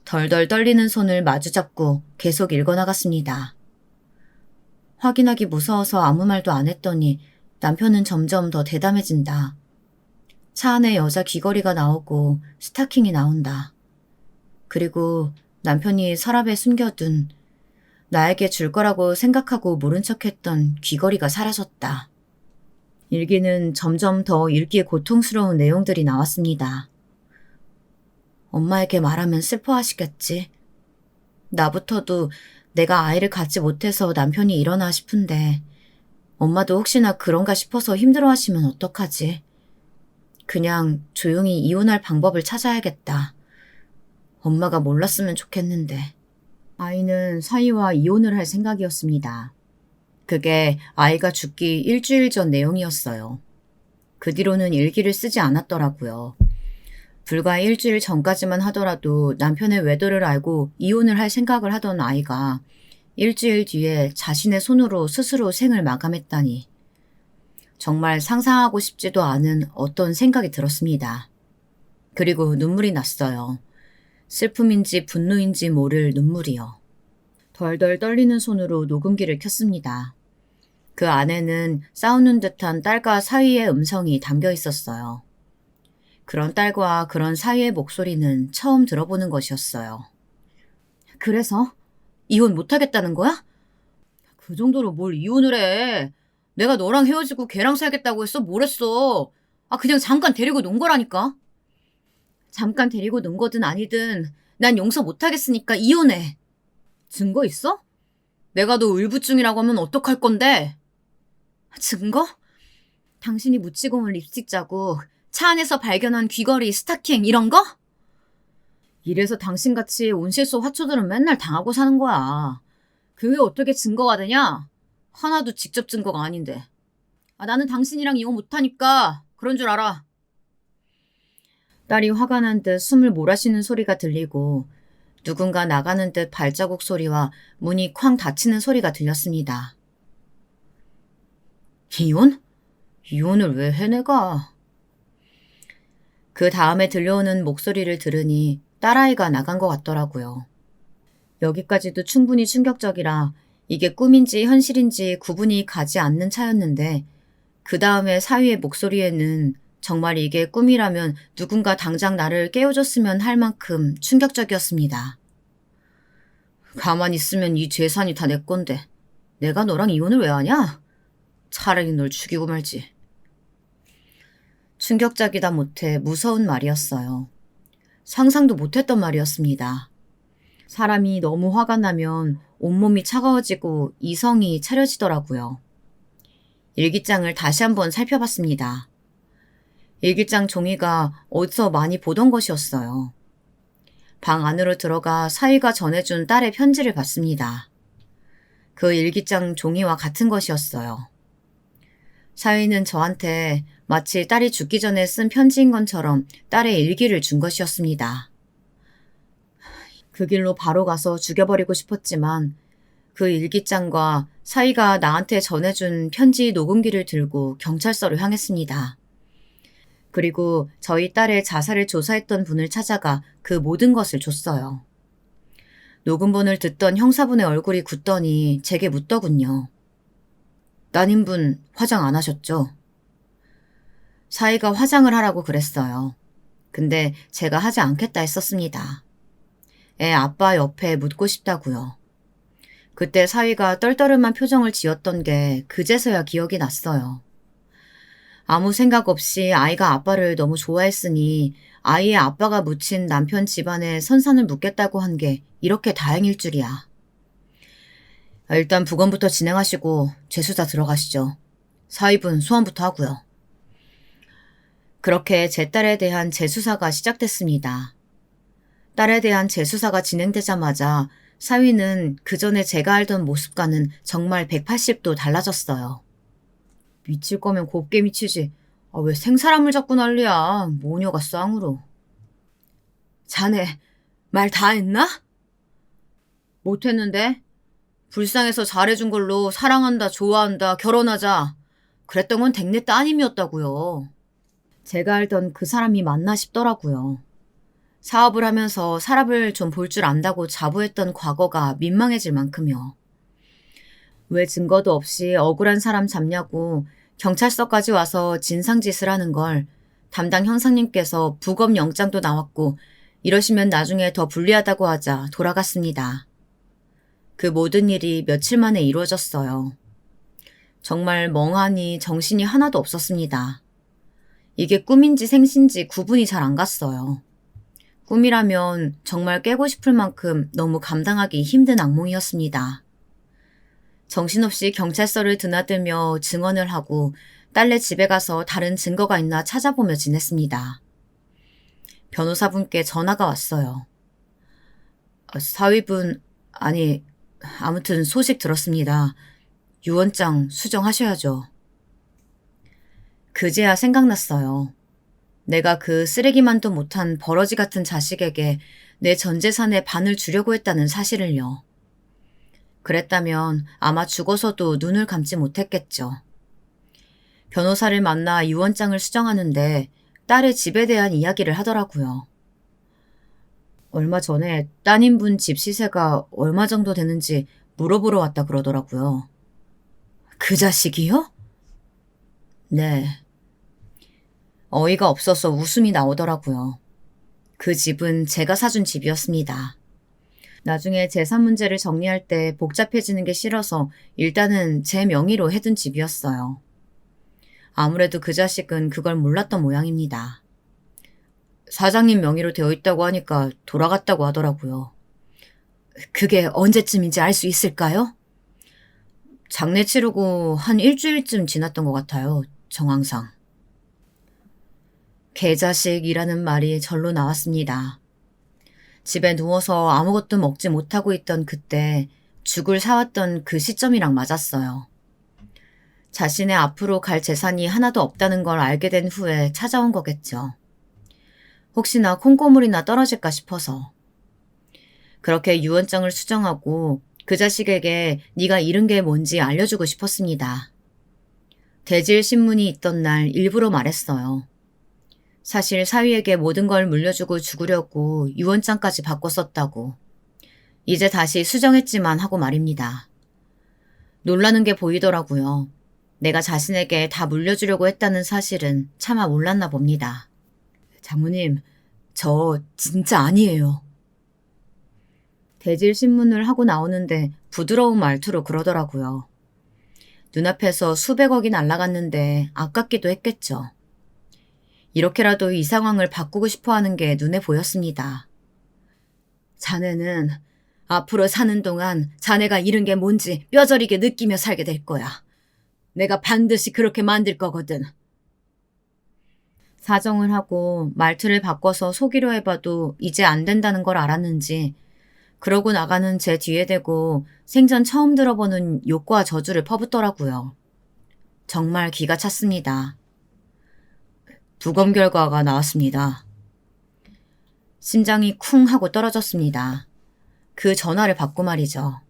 A: 덜덜 떨리는 손을 마주잡고 계속 읽어나갔습니다. 확인하기 무서워서 아무 말도 안 했더니 남편은 점점 더 대담해진다. 차 안에 여자 귀걸이가 나오고 스타킹이 나온다. 그리고 남편이 서랍에 숨겨둔 나에게 줄 거라고 생각하고 모른 척했던 귀걸이가 사라졌다. 일기는 점점 더 읽기에 고통스러운 내용들이 나왔습니다. 엄마에게 말하면 슬퍼하시겠지. 나부터도 내가 아이를 갖지 못해서 남편이 일어나 싶은데 엄마도 혹시나 그런가 싶어서 힘들어하시면 어떡하지? 그냥 조용히 이혼할 방법을 찾아야겠다. 엄마가 몰랐으면 좋겠는데. 아이는 사위와 이혼을 할 생각이었습니다. 그게 아이가 죽기 일주일 전 내용이었어요. 그 뒤로는 일기를 쓰지 않았더라고요. 불과 일주일 전까지만 하더라도 남편의 외도를 알고 이혼을 할 생각을 하던 아이가 일주일 뒤에 자신의 손으로 스스로 생을 마감했다니. 정말 상상하고 싶지도 않은 어떤 생각이 들었습니다. 그리고 눈물이 났어요. 슬픔인지 분노인지 모를 눈물이요. 덜덜 떨리는 손으로 녹음기를 켰습니다. 그 안에는 싸우는 듯한 딸과 사위의 음성이 담겨 있었어요. 그런 딸과 그런 사위의 목소리는 처음 들어보는 것이었어요. 그래서? 이혼 못하겠다는 거야? 그 정도로 뭘 이혼을 해. 내가 너랑 헤어지고 걔랑 살겠다고 했어? 뭘 했어? 그냥 잠깐 데리고 논 거라니까. 잠깐 데리고 논 거든 아니든 난 용서 못하겠으니까 이혼해. 증거 있어? 내가 너 울부증이라고 하면 어떡할 건데? 증거? 당신이 묻히고 온 립스틱 자국, 차 안에서 발견한 귀걸이, 스타킹 이런 거? 이래서 당신같이 온실속 화초들은 맨날 당하고 사는 거야. 그게 어떻게 증거가 되냐? 하나도 직접 증거가 아닌데. 나는 당신이랑 이혼 못하니까 그런 줄 알아. 딸이 화가 난 듯 숨을 몰아쉬는 소리가 들리고 누군가 나가는 듯 발자국 소리와 문이 쾅 닫히는 소리가 들렸습니다. 이혼? 이혼을 왜 해, 내가? 그 다음에 들려오는 목소리를 들으니 딸아이가 나간 것 같더라고요. 여기까지도 충분히 충격적이라 이게 꿈인지 현실인지 구분이 가지 않는 차였는데 그 다음에 사위의 목소리에는 정말 이게 꿈이라면 누군가 당장 나를 깨워줬으면 할 만큼 충격적이었습니다. 가만히 있으면 이 재산이 다 내 건데 내가 너랑 이혼을 왜 하냐? 차라리 널 죽이고 말지. 충격적이다 못해 무서운 말이었어요. 상상도 못했던 말이었습니다. 사람이 너무 화가 나면 온몸이 차가워지고 이성이 차려지더라고요. 일기장을 다시 한번 살펴봤습니다. 일기장 종이가 어디서 많이 보던 것이었어요. 방 안으로 들어가 사위가 전해준 딸의 편지를 봤습니다. 그 일기장 종이와 같은 것이었어요. 사위는 저한테 마치 딸이 죽기 전에 쓴 편지인 것처럼 딸의 일기를 준 것이었습니다. 그 길로 바로 가서 죽여버리고 싶었지만 그 일기장과 사위가 나한테 전해준 편지 녹음기를 들고 경찰서로 향했습니다. 그리고 저희 딸의 자살을 조사했던 분을 찾아가 그 모든 것을 줬어요. 녹음본을 듣던 형사분의 얼굴이 굳더니 제게 묻더군요. 따님분 화장 안 하셨죠? 사위가 화장을 하라고 그랬어요. 근데 제가 하지 않겠다 했었습니다. 애 아빠 옆에 묻고 싶다고요. 그때 사위가 떨떠름한 표정을 지었던 게 그제서야 기억이 났어요. 아무 생각 없이 아이가 아빠를 너무 좋아했으니 아이의 아빠가 묻힌 남편 집안에 선산을 묻겠다고 한 게 이렇게 다행일 줄이야. 일단 부검부터 진행하시고 재수사 들어가시죠. 사위분 소환부터 하고요. 그렇게 제 딸에 대한 재수사가 시작됐습니다. 딸에 대한 재수사가 진행되자마자 사위는 그전에 제가 알던 모습과는 정말 180도 달라졌어요. 미칠 거면 곱게 미치지. 왜 생사람을 잡고 난리야. 모녀가 쌍으로. 자네 말 다 했나? 못했는데? 불쌍해서 잘해준 걸로 사랑한다, 좋아한다, 결혼하자. 그랬던 건 댁내 따님이었다고요. 제가 알던 그 사람이 맞나 싶더라고요. 사업을 하면서 사람을 좀 볼 줄 안다고 자부했던 과거가 민망해질 만큼요. 왜 증거도 없이 억울한 사람 잡냐고 경찰서까지 와서 진상짓을 하는 걸 담당 형사님께서 부검 영장도 나왔고 이러시면 나중에 더 불리하다고 하자 돌아갔습니다. 그 모든 일이 며칠 만에 이루어졌어요. 정말 멍하니 정신이 하나도 없었습니다. 이게 꿈인지 생신지 구분이 잘 안 갔어요. 꿈이라면 정말 깨고 싶을 만큼 너무 감당하기 힘든 악몽이었습니다. 정신없이 경찰서를 드나들며 증언을 하고 딸네 집에 가서 다른 증거가 있나 찾아보며 지냈습니다. 변호사분께 전화가 왔어요. 사위분, 아무튼 소식 들었습니다. 유언장 수정하셔야죠. 그제야 생각났어요. 내가 그 쓰레기만도 못한 버러지 같은 자식에게 내 전 재산의 반을 주려고 했다는 사실을요. 그랬다면 아마 죽어서도 눈을 감지 못했겠죠. 변호사를 만나 유언장을 수정하는데 딸의 집에 대한 이야기를 하더라고요. 얼마 전에 따님분 집 시세가 얼마 정도 되는지 물어보러 왔다 그러더라고요. 그 자식이요? 네. 어이가 없어서 웃음이 나오더라고요. 그 집은 제가 사준 집이었습니다. 나중에 재산 문제를 정리할 때 복잡해지는 게 싫어서 일단은 제 명의로 해둔 집이었어요. 아무래도 그 자식은 그걸 몰랐던 모양입니다. 사장님 명의로 되어 있다고 하니까 돌아갔다고 하더라고요. 그게 언제쯤인지 알 수 있을까요? 장례 치르고 한 일주일쯤 지났던 것 같아요. 정황상. 개자식이라는 말이 절로 나왔습니다. 집에 누워서 아무것도 먹지 못하고 있던 그때 죽을 사왔던 그 시점이랑 맞았어요. 자신의 앞으로 갈 재산이 하나도 없다는 걸 알게 된 후에 찾아온 거겠죠. 혹시나 콩고물이나 떨어질까 싶어서. 그렇게 유언장을 수정하고 그 자식에게 네가 잃은 게 뭔지 알려주고 싶었습니다. 대질 신문이 있던 날 일부러 말했어요. 사실 사위에게 모든 걸 물려주고 죽으려고 유언장까지 바꿨었다고. 이제 다시 수정했지만 하고 말입니다. 놀라는 게 보이더라고요. 내가 자신에게 다 물려주려고 했다는 사실은 차마 몰랐나 봅니다. 장모님, 저 진짜 아니에요. 대질 신문을 하고 나오는데 부드러운 말투로 그러더라고요. 눈앞에서 수백억이 날아갔는데 아깝기도 했겠죠. 이렇게라도 이 상황을 바꾸고 싶어 하는 게 눈에 보였습니다. 자네는 앞으로 사는 동안 자네가 잃은 게 뭔지 뼈저리게 느끼며 살게 될 거야. 내가 반드시 그렇게 만들 거거든. 사정을 하고 말투를 바꿔서 속이려 해봐도 이제 안 된다는 걸 알았는지 그러고 나가는 제 뒤에 대고 생전 처음 들어보는 욕과 저주를 퍼붓더라고요. 정말 기가 찼습니다. 부검 결과가 나왔습니다. 심장이 쿵 하고 떨어졌습니다. 그 전화를 받고 말이죠.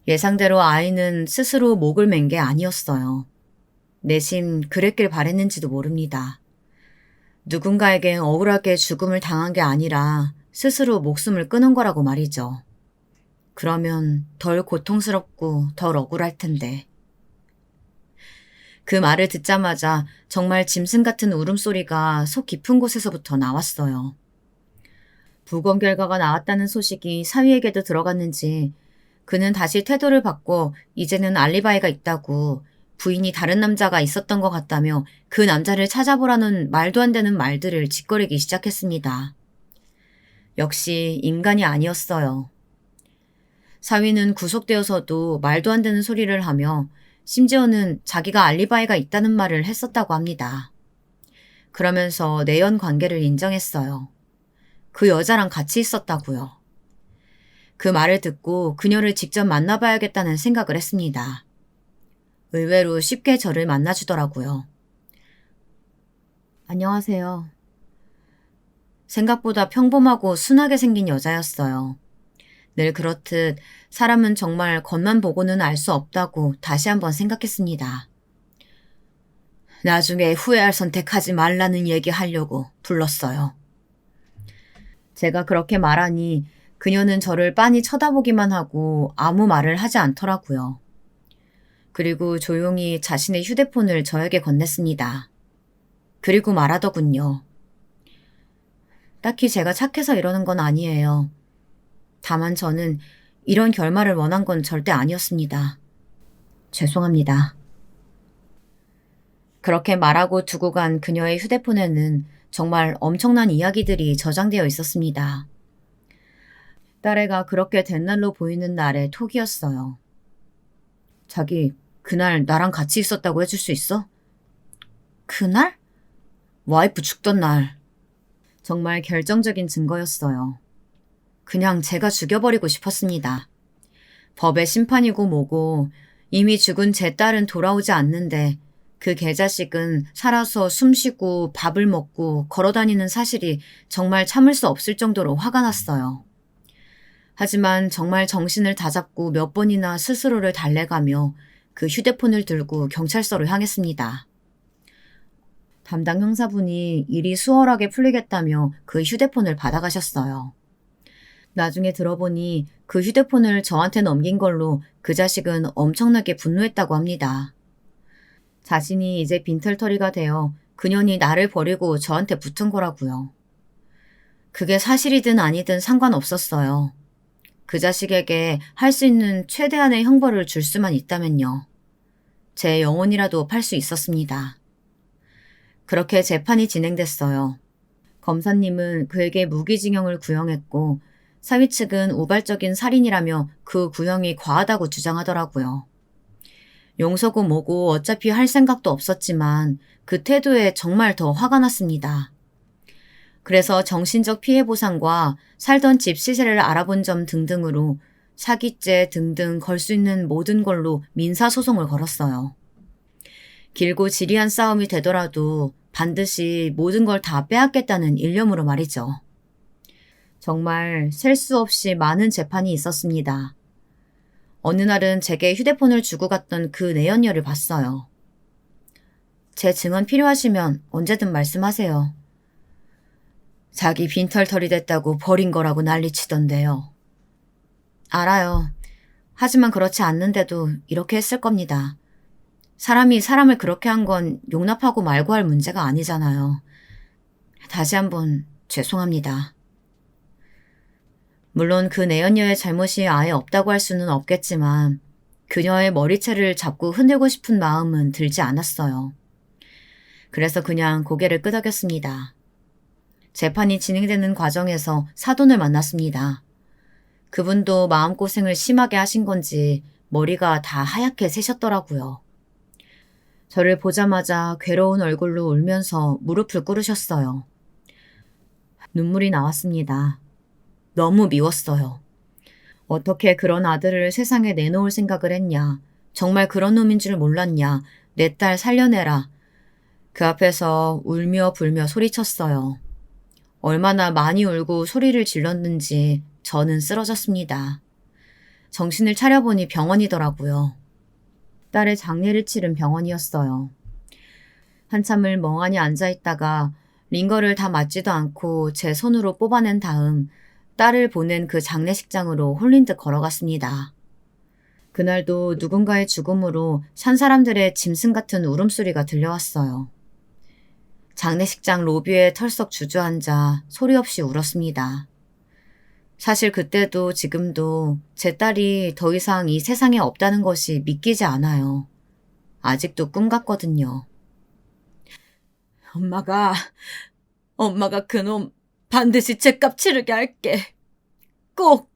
A: 예상대로 아이는 스스로 목을 맨 게 아니었어요. 내심 그랬길 바랬는지도 모릅니다. 누군가에게 억울하게 죽음을 당한 게 아니라 스스로 목숨을 끊은 거라고 말이죠. 그러면 덜 고통스럽고 덜 억울할 텐데. 그 말을 듣자마자 정말 짐승 같은 울음소리가 속 깊은 곳에서부터 나왔어요. 부검 결과가 나왔다는 소식이 사위에게도 들어갔는지 그는 다시 태도를 바꿔 이제는 알리바이가 있다고 부인이 다른 남자가 있었던 것 같다며 그 남자를 찾아보라는 말도 안 되는 말들을 짓거리기 시작했습니다. 역시 인간이 아니었어요. 사위는 구속되어서도 말도 안 되는 소리를 하며 심지어는 자기가 알리바이가 있다는 말을 했었다고 합니다. 그러면서 내연 관계를 인정했어요. 그 여자랑 같이 있었다고요. 그 말을 듣고 그녀를 직접 만나봐야겠다는 생각을 했습니다. 의외로 쉽게 저를 만나주더라고요. 안녕하세요. 생각보다 평범하고 순하게 생긴 여자였어요. 늘 그렇듯 사람은 정말 겉만 보고는 알 수 없다고 다시 한번 생각했습니다. 나중에 후회할 선택하지 말라는 얘기하려고 불렀어요. 제가 그렇게 말하니 그녀는 저를 빤히 쳐다보기만 하고 아무 말을 하지 않더라고요. 그리고 조용히 자신의 휴대폰을 저에게 건넸습니다. 그리고 말하더군요. 딱히 제가 착해서 이러는 건 아니에요. 다만 저는 이런 결말을 원한 건 절대 아니었습니다. 죄송합니다. 그렇게 말하고 두고 간 그녀의 휴대폰에는 정말 엄청난 이야기들이 저장되어 있었습니다. 딸애가 그렇게 된 날로 보이는 날의 톡이었어요. 자기, 그날 나랑 같이 있었다고 해줄 수 있어? 그날? 와이프 죽던 날. 정말 결정적인 증거였어요. 그냥 제가 죽여버리고 싶었습니다. 법의 심판이고 뭐고 이미 죽은 제 딸은 돌아오지 않는데 그 개자식은 살아서 숨쉬고 밥을 먹고 걸어다니는 사실이 정말 참을 수 없을 정도로 화가 났어요. 하지만 정말 정신을 다잡고 몇 번이나 스스로를 달래가며 그 휴대폰을 들고 경찰서로 향했습니다. 담당 형사분이 일이 수월하게 풀리겠다며 그 휴대폰을 받아가셨어요. 나중에 들어보니 그 휴대폰을 저한테 넘긴 걸로 그 자식은 엄청나게 분노했다고 합니다. 자신이 이제 빈털터리가 되어 그년이 나를 버리고 저한테 붙은 거라고요. 그게 사실이든 아니든 상관없었어요. 그 자식에게 할 수 있는 최대한의 형벌을 줄 수만 있다면요. 제 영혼이라도 팔 수 있었습니다. 그렇게 재판이 진행됐어요. 검사님은 그에게 무기징역을 구형했고 사위 측은 우발적인 살인이라며 그 구형이 과하다고 주장하더라고요. 용서고 뭐고 어차피 할 생각도 없었지만 그 태도에 정말 더 화가 났습니다. 그래서 정신적 피해 보상과 살던 집 시세를 알아본 점 등등으로 사기죄 등등 걸 수 있는 모든 걸로 민사소송을 걸었어요. 길고 지리한 싸움이 되더라도 반드시 모든 걸 다 빼앗겠다는 일념으로 말이죠. 정말 셀 수 없이 많은 재판이 있었습니다. 어느 날은 제게 휴대폰을 주고 갔던 그 내연녀를 봤어요. 제 증언 필요하시면 언제든 말씀하세요. 자기 빈털털이 됐다고 버린 거라고 난리치던데요. 알아요. 하지만 그렇지 않는데도 이렇게 했을 겁니다. 사람이 사람을 그렇게 한 건 용납하고 말고 할 문제가 아니잖아요. 다시 한번 죄송합니다. 물론 그 내연녀의 잘못이 아예 없다고 할 수는 없겠지만 그녀의 머리채를 잡고 흔들고 싶은 마음은 들지 않았어요. 그래서 그냥 고개를 끄덕였습니다. 재판이 진행되는 과정에서 사돈을 만났습니다. 그분도 마음고생을 심하게 하신 건지 머리가 다 하얗게 새셨더라고요. 저를 보자마자 괴로운 얼굴로 울면서 무릎을 꿇으셨어요. 눈물이 나왔습니다. 너무 미웠어요. 어떻게 그런 아들을 세상에 내놓을 생각을 했냐. 정말 그런 놈인 줄 몰랐냐. 내 딸 살려내라. 그 앞에서 울며 불며 소리쳤어요. 얼마나 많이 울고 소리를 질렀는지 저는 쓰러졌습니다. 정신을 차려보니 병원이더라고요. 딸의 장례를 치른 병원이었어요. 한참을 멍하니 앉아있다가 링거를 다 맞지도 않고 제 손으로 뽑아낸 다음 딸을 보낸 그 장례식장으로 홀린 듯 걸어갔습니다. 그날도 누군가의 죽음으로 산 사람들의 짐승 같은 울음소리가 들려왔어요. 장례식장 로비에 털썩 주저앉아 소리 없이 울었습니다. 사실 그때도 지금도 제 딸이 더 이상 이 세상에 없다는 것이 믿기지 않아요. 아직도 꿈 같거든요. 엄마가 그놈 반드시 죗값 치르게 할게. 꼭!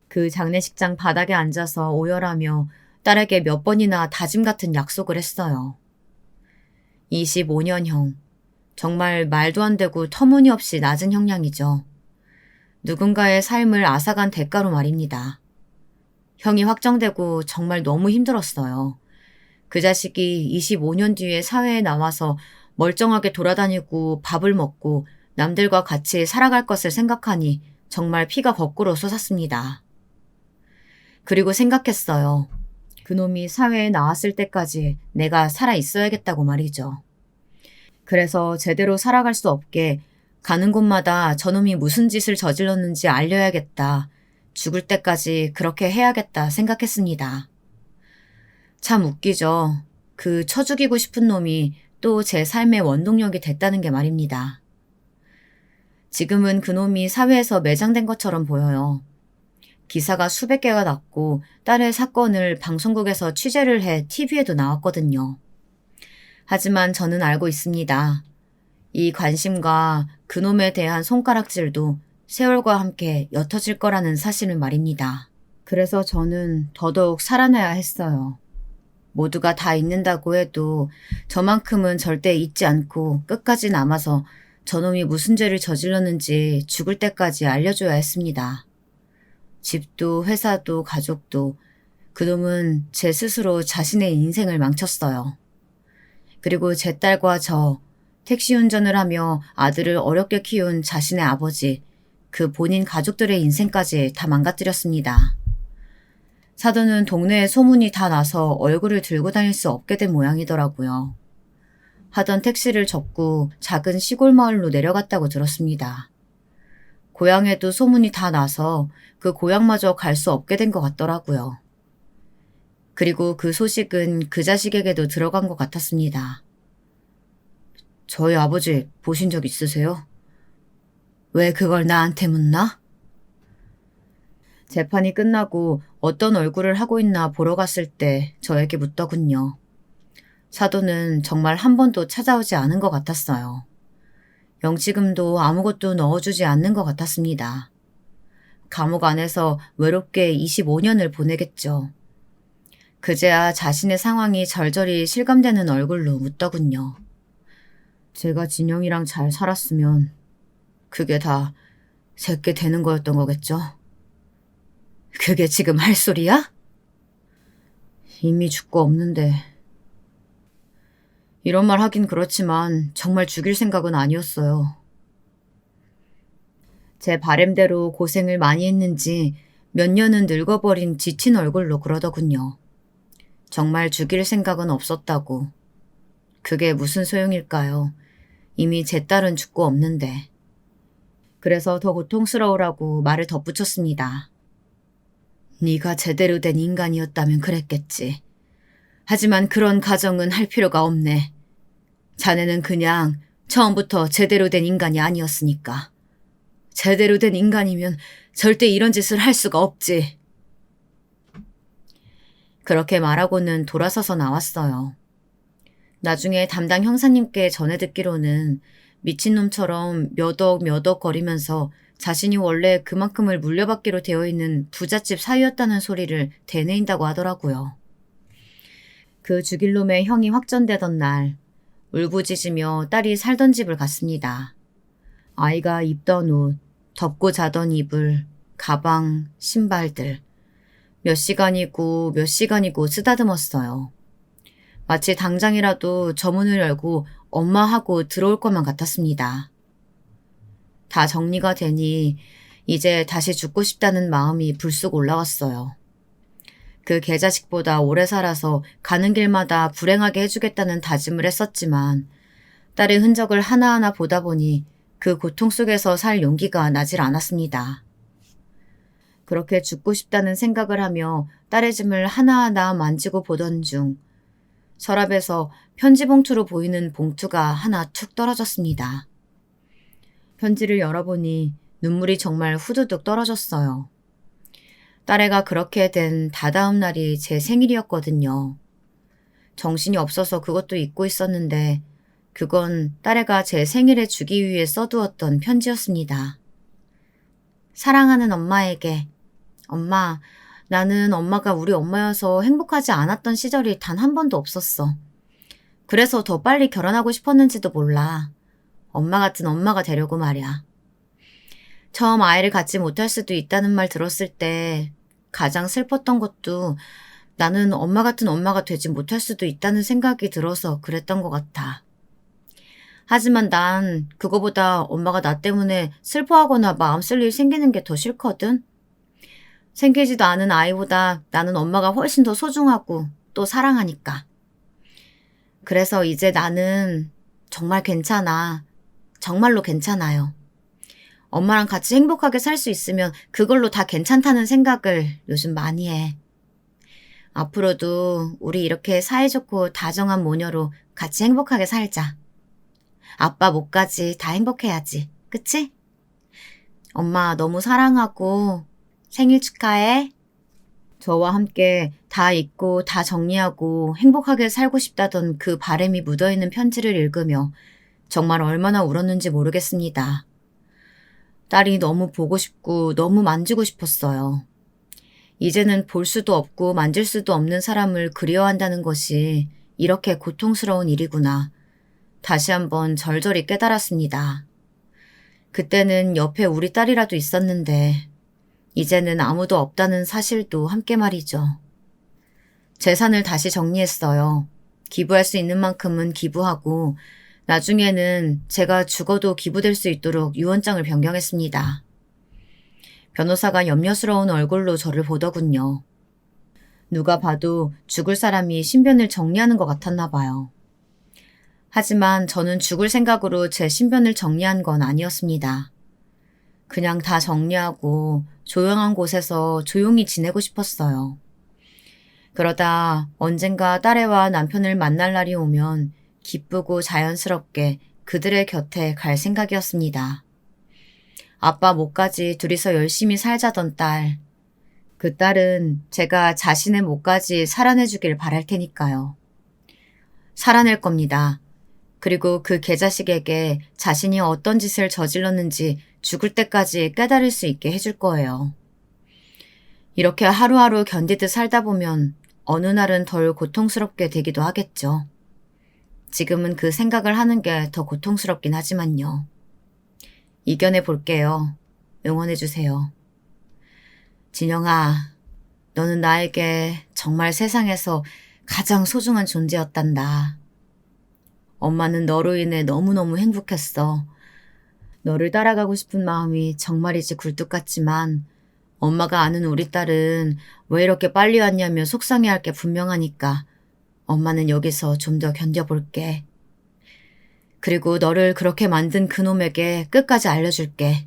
A: 그 장례식장 바닥에 앉아서 오열하며 딸에게 몇 번이나 다짐 같은 약속을 했어요. 25년형. 정말 말도 안 되고 터무니없이 낮은 형량이죠. 누군가의 삶을 앗아간 대가로 말입니다. 형이 확정되고 정말 너무 힘들었어요. 그 자식이 25년 뒤에 사회에 나와서 멀쩡하게 돌아다니고 밥을 먹고 남들과 같이 살아갈 것을 생각하니 정말 피가 거꾸로 솟았습니다. 그리고 생각했어요. 그놈이 사회에 나왔을 때까지 내가 살아 있어야겠다고 말이죠. 그래서 제대로 살아갈 수 없게 가는 곳마다 저놈이 무슨 짓을 저질렀는지 알려야겠다. 죽을 때까지 그렇게 해야겠다 생각했습니다. 참 웃기죠. 그 쳐 죽이고 싶은 놈이 또 제 삶의 원동력이 됐다는 게 말입니다. 지금은 그놈이 사회에서 매장된 것처럼 보여요. 기사가 수백 개가 났고 딸의 사건을 방송국에서 취재를 해 TV에도 나왔거든요. 하지만 저는 알고 있습니다. 이 관심과 그놈에 대한 손가락질도 세월과 함께 옅어질 거라는 사실을 말입니다. 그래서 저는 더더욱 살아나야 했어요. 모두가 다 잊는다고 해도 저만큼은 절대 잊지 않고 끝까지 남아서 저놈이 무슨 죄를 저질렀는지 죽을 때까지 알려줘야 했습니다. 집도 회사도 가족도 그놈은 제 스스로 자신의 인생을 망쳤어요. 그리고 제 딸과 저, 택시 운전을 하며 아들을 어렵게 키운 자신의 아버지, 그 본인 가족들의 인생까지 다 망가뜨렸습니다. 사돈은 동네에 소문이 다 나서 얼굴을 들고 다닐 수 없게 된 모양이더라고요. 하던 택시를 접고 작은 시골 마을로 내려갔다고 들었습니다. 고향에도 소문이 다 나서 그 고향마저 갈 수 없게 된 것 같더라고요. 그리고 그 소식은 그 자식에게도 들어간 것 같았습니다. 저희 아버지 보신 적 있으세요? 왜 그걸 나한테 묻나? 재판이 끝나고 어떤 얼굴을 하고 있나 보러 갔을 때 저에게 묻더군요. 사돈은 정말 한 번도 찾아오지 않은 것 같았어요. 영치금도 아무것도 넣어주지 않는 것 같았습니다. 감옥 안에서 외롭게 25년을 보내겠죠. 그제야 자신의 상황이 절절히 실감되는 얼굴로 묻더군요. 제가 진영이랑 잘 살았으면 그게 다 제게 되는 거였던 거겠죠? 그게 지금 할 소리야? 이미 죽고 없는데. 이런 말 하긴 그렇지만 정말 죽일 생각은 아니었어요. 제 바램대로 고생을 많이 했는지 몇 년은 늙어버린 지친 얼굴로 그러더군요. 정말 죽일 생각은 없었다고. 그게 무슨 소용일까요? 이미 제 딸은 죽고 없는데. 그래서 더 고통스러우라고 말을 덧붙였습니다. 네가 제대로 된 인간이었다면 그랬겠지. 하지만 그런 가정은 할 필요가 없네. 자네는 그냥 처음부터 제대로 된 인간이 아니었으니까. 제대로 된 인간이면 절대 이런 짓을 할 수가 없지. 그렇게 말하고는 돌아서서 나왔어요. 나중에 담당 형사님께 전해 듣기로는 미친놈처럼 몇 억 거리면서 자신이 원래 그만큼을 물려받기로 되어 있는 부잣집 사위였다는 소리를 되뇌인다고 하더라고요. 그 죽일 놈의 형이 확정되던 날 울부짖으며 딸이 살던 집을 갔습니다. 아이가 입던 옷, 덮고 자던 이불, 가방, 신발들 몇 시간이고 쓰다듬었어요. 마치 당장이라도 저 문을 열고 엄마 하고 들어올 것만 같았습니다. 다 정리가 되니 이제 다시 죽고 싶다는 마음이 불쑥 올라왔어요. 그 개자식보다 오래 살아서 가는 길마다 불행하게 해주겠다는 다짐을 했었지만 딸의 흔적을 하나하나 보다 보니 그 고통 속에서 살 용기가 나질 않았습니다. 그렇게 죽고 싶다는 생각을 하며 딸의 짐을 하나하나 만지고 보던 중 서랍에서 편지 봉투로 보이는 봉투가 하나 툭 떨어졌습니다. 편지를 열어보니 눈물이 정말 후두둑 떨어졌어요. 딸애가 그렇게 된 다다음 날이 제 생일이었거든요. 정신이 없어서 그것도 잊고 있었는데 그건 딸애가 제 생일에 주기 위해 써두었던 편지였습니다. 사랑하는 엄마에게. 엄마, 나는 엄마가 우리 엄마여서 행복하지 않았던 시절이 단 한 번도 없었어. 그래서 더 빨리 결혼하고 싶었는지도 몰라. 엄마 같은 엄마가 되려고 말이야. 처음 아이를 갖지 못할 수도 있다는 말 들었을 때 가장 슬펐던 것도 나는 엄마 같은 엄마가 되지 못할 수도 있다는 생각이 들어서 그랬던 것 같아. 하지만 난 그거보다 엄마가 나 때문에 슬퍼하거나 마음 쓸 일 생기는 게 더 싫거든. 생기지도 않은 아이보다 나는 엄마가 훨씬 더 소중하고 또 사랑하니까. 그래서 이제 나는 정말 괜찮아. 정말로 괜찮아요. 엄마랑 같이 행복하게 살 수 있으면 그걸로 다 괜찮다는 생각을 요즘 많이 해. 앞으로도 우리 이렇게 사이좋고 다정한 모녀로 같이 행복하게 살자. 아빠 목까지 다 행복해야지. 그치? 엄마 너무 사랑하고 생일 축하해. 저와 함께 다 잊고 다 정리하고 행복하게 살고 싶다던 그 바람이 묻어있는 편지를 읽으며 정말 얼마나 울었는지 모르겠습니다. 딸이 너무 보고 싶고 너무 만지고 싶었어요. 이제는 볼 수도 없고 만질 수도 없는 사람을 그리워한다는 것이 이렇게 고통스러운 일이구나. 다시 한번 절절히 깨달았습니다. 그때는 옆에 우리 딸이라도 있었는데 이제는 아무도 없다는 사실도 함께 말이죠. 재산을 다시 정리했어요. 기부할 수 있는 만큼은 기부하고 나중에는 제가 죽어도 기부될 수 있도록 유언장을 변경했습니다. 변호사가 염려스러운 얼굴로 저를 보더군요. 누가 봐도 죽을 사람이 신변을 정리하는 것 같았나 봐요. 하지만 저는 죽을 생각으로 제 신변을 정리한 건 아니었습니다. 그냥 다 정리하고 조용한 곳에서 조용히 지내고 싶었어요. 그러다 언젠가 딸애와 남편을 만날 날이 오면 기쁘고 자연스럽게 그들의 곁에 갈 생각이었습니다. 아빠 목까지 둘이서 열심히 살자던 딸. 그 딸은 제가 자신의 목까지 살아내주길 바랄 테니까요. 살아낼 겁니다. 그리고 그 개자식에게 자신이 어떤 짓을 저질렀는지 죽을 때까지 깨달을 수 있게 해줄 거예요. 이렇게 하루하루 견디듯 살다 보면 어느 날은 덜 고통스럽게 되기도 하겠죠. 지금은 그 생각을 하는 게 더 고통스럽긴 하지만요. 이겨내 볼게요. 응원해주세요. 진영아, 너는 나에게 정말 세상에서 가장 소중한 존재였단다. 엄마는 너로 인해 너무너무 행복했어. 너를 따라가고 싶은 마음이 정말이지 굴뚝 같지만 엄마가 아는 우리 딸은 왜 이렇게 빨리 왔냐며 속상해할 게 분명하니까 엄마는 여기서 좀 더 견뎌볼게. 그리고 너를 그렇게 만든 그놈에게 끝까지 알려줄게.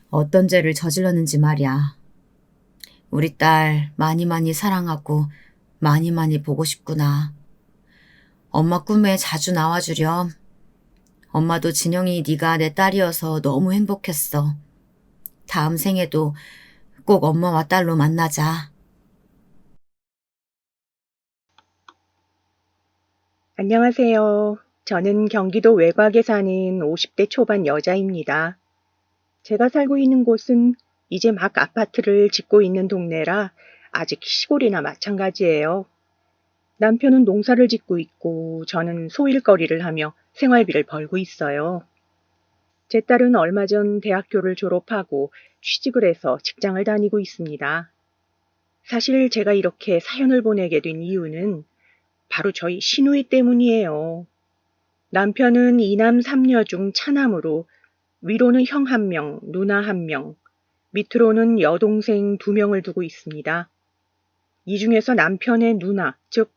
A: 어떤 죄를 저질렀는지 말이야. 우리 딸 많이 많이 사랑하고 많이 많이 보고 싶구나. 엄마 꿈에 자주 나와주렴. 엄마도 진영이 네가 내 딸이어서 너무 행복했어. 다음 생에도 꼭 엄마와 딸로 만나자.
B: 안녕하세요. 저는 경기도 외곽에 사는 50대 초반 여자입니다. 제가 살고 있는 곳은 이제 막 아파트를 짓고 있는 동네라 아직 시골이나 마찬가지예요. 남편은 농사를 짓고 있고 저는 소일거리를 하며 생활비를 벌고 있어요. 제 딸은 얼마 전 대학교를 졸업하고 취직을 해서 직장을 다니고 있습니다. 사실 제가 이렇게 사연을 보내게 된 이유는 바로 저희 시누이 때문이에요. 남편은 이남 삼녀 중 차남으로 위로는 형 1명, 누나 1명, 밑으로는 여동생 2명을 두고 있습니다. 이 중에서 남편의 누나, 즉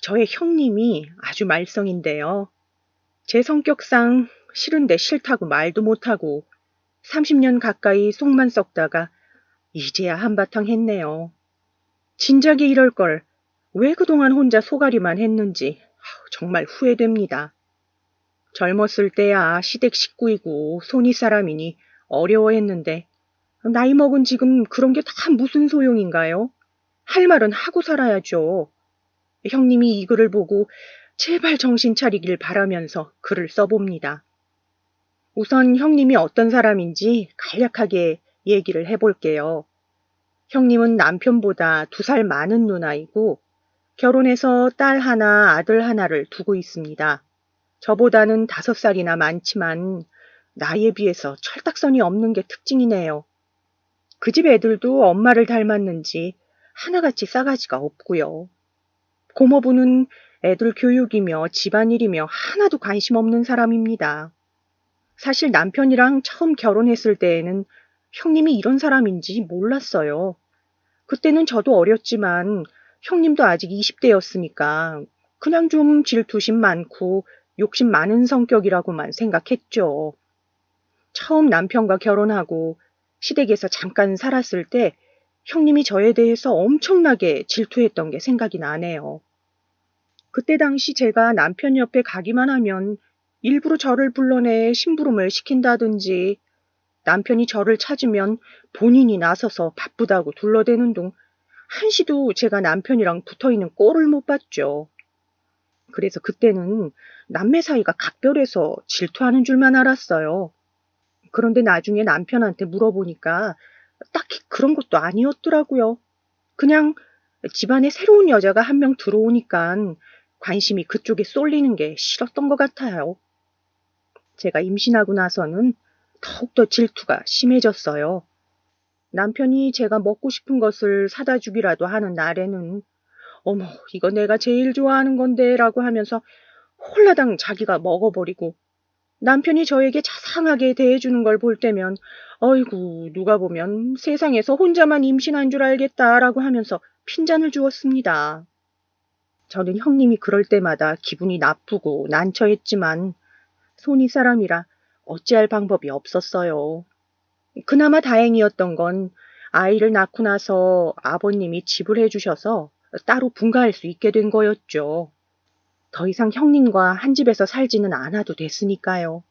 B: 저의 형님이 아주 말썽인데요. 제 성격상 싫은데 싫다고 말도 못하고 30년 가까이 속만 썩다가 이제야 한바탕 했네요. 진작에 이럴 걸 왜 그동안 혼자 소가리만 했는지 정말 후회됩니다. 젊었을 때야 시댁 식구이고 손이 사람이니 어려워했는데 나이 먹은 지금 그런 게 다 무슨 소용인가요? 할 말은 하고 살아야죠. 형님이 이 글을 보고 제발 정신 차리길 바라면서 글을 써봅니다. 우선 형님이 어떤 사람인지 간략하게 얘기를 해볼게요. 형님은 남편보다 2살 많은 누나이고 결혼해서 딸 하나, 아들 하나를 두고 있습니다. 저보다는 5살이나 많지만 나이에 비해서 철딱선이 없는 게 특징이네요. 그 집 애들도 엄마를 닮았는지 하나같이 싸가지가 없고요. 고모부는 애들 교육이며 집안일이며 하나도 관심 없는 사람입니다. 사실 남편이랑 처음 결혼했을 때에는 형님이 이런 사람인지 몰랐어요. 그때는 저도 어렸지만 형님도 아직 20대였으니까 그냥 좀 질투심 많고 욕심 많은 성격이라고만 생각했죠. 처음 남편과 결혼하고 시댁에서 잠깐 살았을 때 형님이 저에 대해서 엄청나게 질투했던 게 생각이 나네요. 그때 당시 제가 남편 옆에 가기만 하면 일부러 저를 불러내 심부름을 시킨다든지 남편이 저를 찾으면 본인이 나서서 바쁘다고 둘러대는 둥 한시도 제가 남편이랑 붙어있는 꼴을 못 봤죠. 그래서 그때는 남매 사이가 각별해서 질투하는 줄만 알았어요. 그런데 나중에 남편한테 물어보니까 딱히 그런 것도 아니었더라고요. 그냥 집안에 새로운 여자가 1명 들어오니까 관심이 그쪽에 쏠리는 게 싫었던 것 같아요. 제가 임신하고 나서는 더욱더 질투가 심해졌어요. 남편이 제가 먹고 싶은 것을 사다 주기라도 하는 날에는 어머, 이거 내가 제일 좋아하는 건데 라고 하면서 홀라당 자기가 먹어버리고 남편이 저에게 자상하게 대해주는 걸 볼 때면 어이구 누가 보면 세상에서 혼자만 임신한 줄 알겠다라고 하면서 핀잔을 주었습니다. 저는 형님이 그럴 때마다 기분이 나쁘고 난처했지만 손이 사람이라 어찌할 방법이 없었어요. 그나마 다행이었던 건 아이를 낳고 나서 아버님이 집을 해주셔서 따로 분가할 수 있게 된 거였죠. 더 이상 형님과 한 집에서 살지는 않아도 됐으니까요.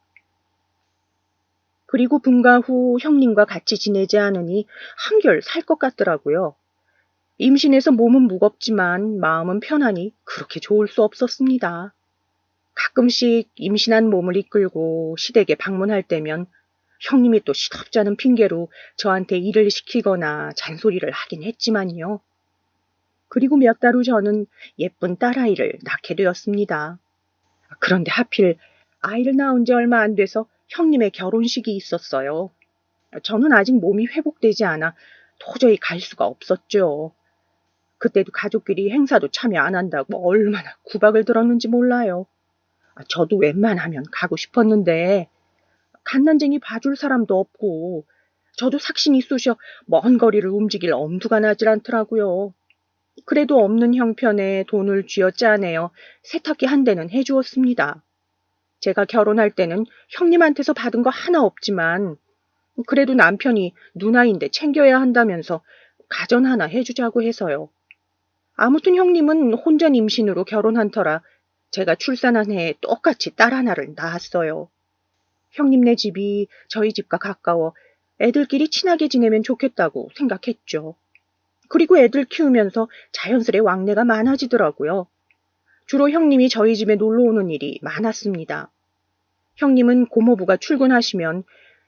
B: 그리고 분가 후 형님과 같이 지내지 않으니 한결 살 것 같더라고요. 임신해서 몸은 무겁지만 마음은 편하니 그렇게 좋을 수 없었습니다. 가끔씩 임신한 몸을 이끌고 시댁에 방문할 때면 형님이 또 시덥잖은 핑계로 저한테 일을 시키거나 잔소리를 하긴 했지만요. 그리고 몇 달 후 저는 예쁜 딸아이를 낳게 되었습니다. 그런데 하필 아이를 낳은 지 얼마 안 돼서 형님의 결혼식이 있었어요. 저는 아직 몸이 회복되지 않아 도저히 갈 수가 없었죠. 그때도 가족끼리 행사도 참여 안 한다고 얼마나 구박을 들었는지 몰라요. 저도 웬만하면 가고 싶었는데 갓난쟁이 봐줄 사람도 없고 저도 삭신이 쑤셔 먼 거리를 움직일 엄두가 나질 않더라고요. 그래도 없는 형편에 돈을 쥐어짜내어 세탁기 한 대는 해주었습니다. 제가 결혼할 때는 형님한테서 받은 거 하나 없지만 그래도 남편이 누나인데 챙겨야 한다면서 가전 하나 해주자고 해서요. 아무튼 형님은 혼전 임신으로 결혼한 터라 제가 출산한 해에 똑같이 딸 하나를 낳았어요. 형님네 집이 저희 집과 가까워 애들끼리 친하게 지내면 좋겠다고 생각했죠. 그리고 애들 키우면서 자연스레 왕래가 많아지더라고요. 주로 형님이 저희 집에 놀러 오는 일이 많았습니다. 형님은 고모부가 출근하시면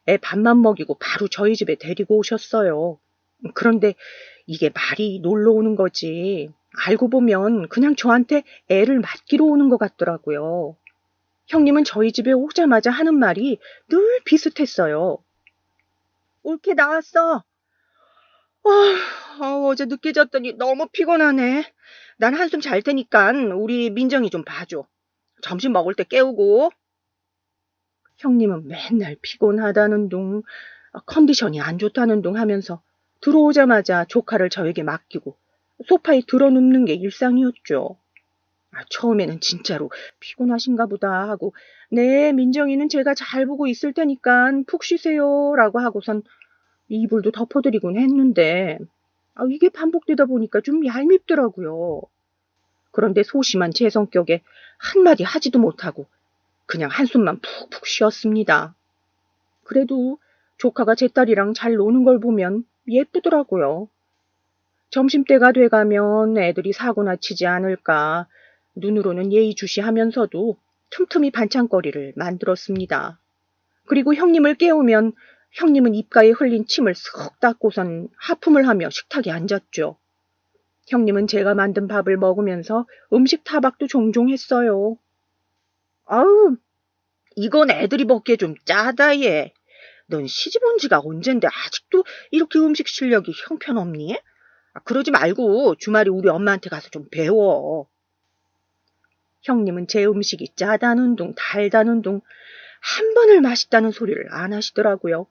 B: 애 밥만 먹이고 바로 저희 집에 데리고 오셨어요. 그런데 이게 말이 놀러 오는 거지. 알고 보면 그냥 저한테 애를 맡기러 오는 것 같더라고요. 형님은 저희 집에 오자마자 하는 말이 늘 비슷했어요. 올케 나왔어. 어제 늦게 잤더니 너무 피곤하네. 난 한숨 잘 테니까 우리 민정이 좀 봐줘. 점심 먹을 때 깨우고. 형님은 맨날 피곤하다는 둥, 컨디션이 안 좋다는 둥 하면서 들어오자마자 조카를 저에게 맡기고 소파에 드러눕는 게 일상이었죠. 처음에는 진짜로 피곤하신가 보다 하고 네, 민정이는 제가 잘 보고 있을 테니까 푹 쉬세요 라고 하고선 이불도 덮어드리곤 했는데 이게 반복되다 보니까 좀 얄밉더라고요. 그런데 소심한 제 성격에 한마디 하지도 못하고 그냥 한숨만 푹푹 쉬었습니다. 그래도 조카가 제 딸이랑 잘 노는 걸 보면 예쁘더라고요. 점심때가 돼가면 애들이 사고나 치지 않을까 눈으로는 예의주시하면서도 틈틈이 반찬거리를 만들었습니다. 그리고 형님을 깨우면 형님은 입가에 흘린 침을 쓱 닦고선 하품을 하며 식탁에 앉았죠. 형님은 제가 만든 밥을 먹으면서 음식 타박도 종종 했어요. 아우, 이건 애들이 먹기에 좀 짜다 얘. 넌 시집 온 지가 언젠데 아직도 이렇게 음식 실력이 형편없니? 그러지 말고 주말에 우리 엄마한테 가서 좀 배워. 형님은 제 음식이 짜다는 둥 달다는 둥 한 번을 맛있다는 소리를 안 하시더라고요.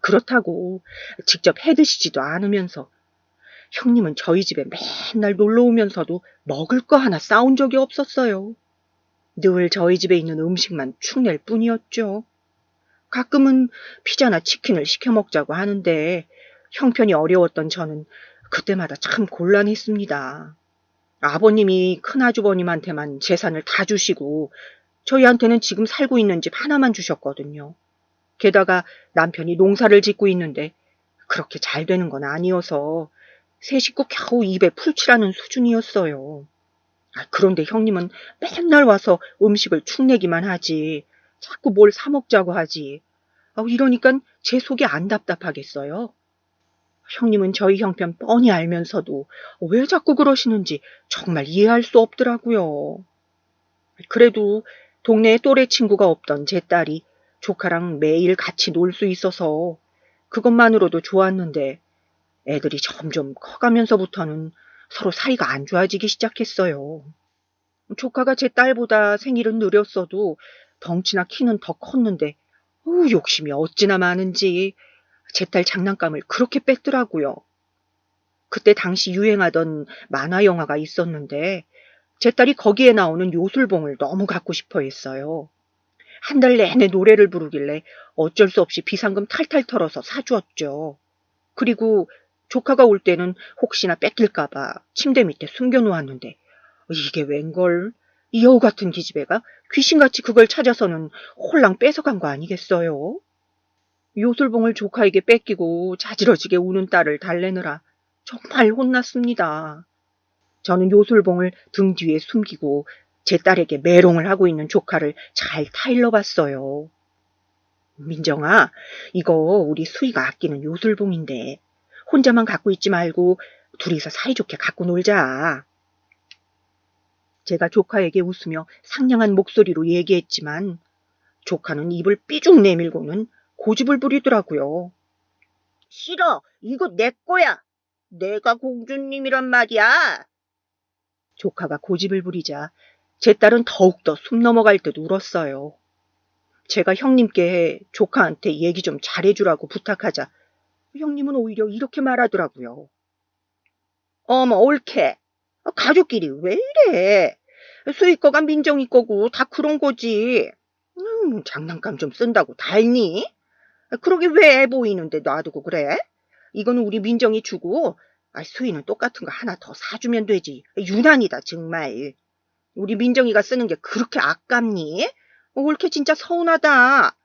B: 그렇다고 직접 해드시지도 않으면서 형님은 저희 집에 맨날 놀러 오면서도 먹을 거 하나 싸운 적이 없었어요. 늘 저희 집에 있는 음식만 축낼 뿐이었죠. 가끔은 피자나 치킨을 시켜 먹자고 하는데 형편이 어려웠던 저는 그때마다 참 곤란했습니다. 아버님이 큰아주버님한테만 재산을 다 주시고 저희한테는 지금 살고 있는 집 하나만 주셨거든요. 게다가 남편이 농사를 짓고 있는데 그렇게 잘 되는 건 아니어서 세 식구 겨우 입에 풀칠하는 수준이었어요. 그런데 형님은 맨날 와서 음식을 축내기만 하지 자꾸 뭘 사 먹자고 하지. 이러니까 제 속이 안 답답하겠어요. 형님은 저희 형편 뻔히 알면서도 왜 자꾸 그러시는지 정말 이해할 수 없더라고요. 그래도 동네에 또래 친구가 없던 제 딸이 조카랑 매일 같이 놀 수 있어서 그것만으로도 좋았는데 애들이 점점 커가면서부터는 서로 사이가 안 좋아지기 시작했어요. 조카가 제 딸보다 생일은 느렸어도 덩치나 키는 더 컸는데 욕심이 어찌나 많은지 제 딸 장난감을 그렇게 뺐더라고요. 그때 당시 유행하던 만화 영화가 있었는데 제 딸이 거기에 나오는 요술봉을 너무 갖고 싶어 했어요. 한 달 내내 노래를 부르길래 어쩔 수 없이 비상금 탈탈 털어서 사주었죠. 그리고 조카가 올 때는 혹시나 뺏길까봐 침대 밑에 숨겨놓았는데 이게 웬걸? 이 여우 같은 기집애가 귀신같이 그걸 찾아서는 홀랑 뺏어간 거 아니겠어요? 요술봉을 조카에게 뺏기고 자지러지게 우는 딸을 달래느라 정말 혼났습니다. 저는 요술봉을 등 뒤에 숨기고 제 딸에게 메롱을 하고 있는 조카를 잘 타일러 봤어요. 민정아, 이거 우리 수희가 아끼는 요술봉인데 혼자만 갖고 있지 말고 둘이서 사이좋게 갖고 놀자. 제가 조카에게 웃으며 상냥한 목소리로 얘기했지만 조카는 입을 삐죽 내밀고는 고집을 부리더라고요. 싫어, 이거 내 거야. 내가 공주님이란 말이야. 조카가 고집을 부리자 제 딸은 더욱더 숨 넘어갈 듯 울었어요. 제가 형님께 조카한테 얘기 좀 잘해주라고 부탁하자 형님은 오히려 이렇게 말하더라고요. 어머, 옳게. 가족끼리 왜 이래? 수희 거가 민정이 거고 다 그런 거지. 장난감 좀 쓴다고 달니? 그러게 왜 애 보이는데 놔두고 그래? 이거는 우리 민정이 주고 수희는 똑같은 거 하나 더 사주면 되지. 유난이다 정말. 우리 민정이가 쓰는 게 그렇게 아깝니? 올케 진짜 서운하다.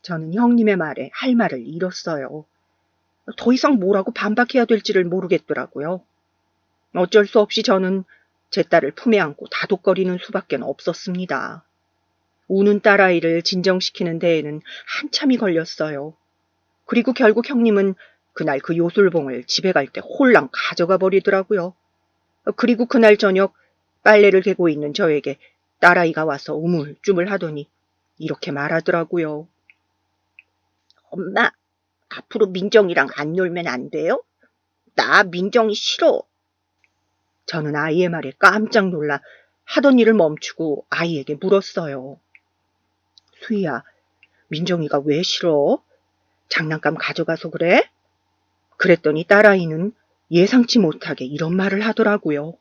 B: 저는 형님의 말에 할 말을 잃었어요. 더 이상 뭐라고 반박해야 될지를 모르겠더라고요. 어쩔 수 없이 저는 제 딸을 품에 안고 다독거리는 수밖에 없었습니다. 우는 딸아이를 진정시키는 데에는 한참이 걸렸어요. 그리고 결국 형님은 그날 그 요술봉을 집에 갈 때 홀랑 가져가 버리더라고요. 그리고 그날 저녁 빨래를 개고 있는 저에게 딸아이가 와서 우물쭈물 하더니 이렇게 말하더라고요. 엄마, 앞으로 민정이랑 안 놀면 안 돼요? 나 민정이 싫어. 저는 아이의 말에 깜짝 놀라 하던 일을 멈추고 아이에게 물었어요. 수희야, 민정이가 왜 싫어? 장난감 가져가서 그래? 그랬더니 딸아이는 예상치 못하게 이런 말을 하더라고요.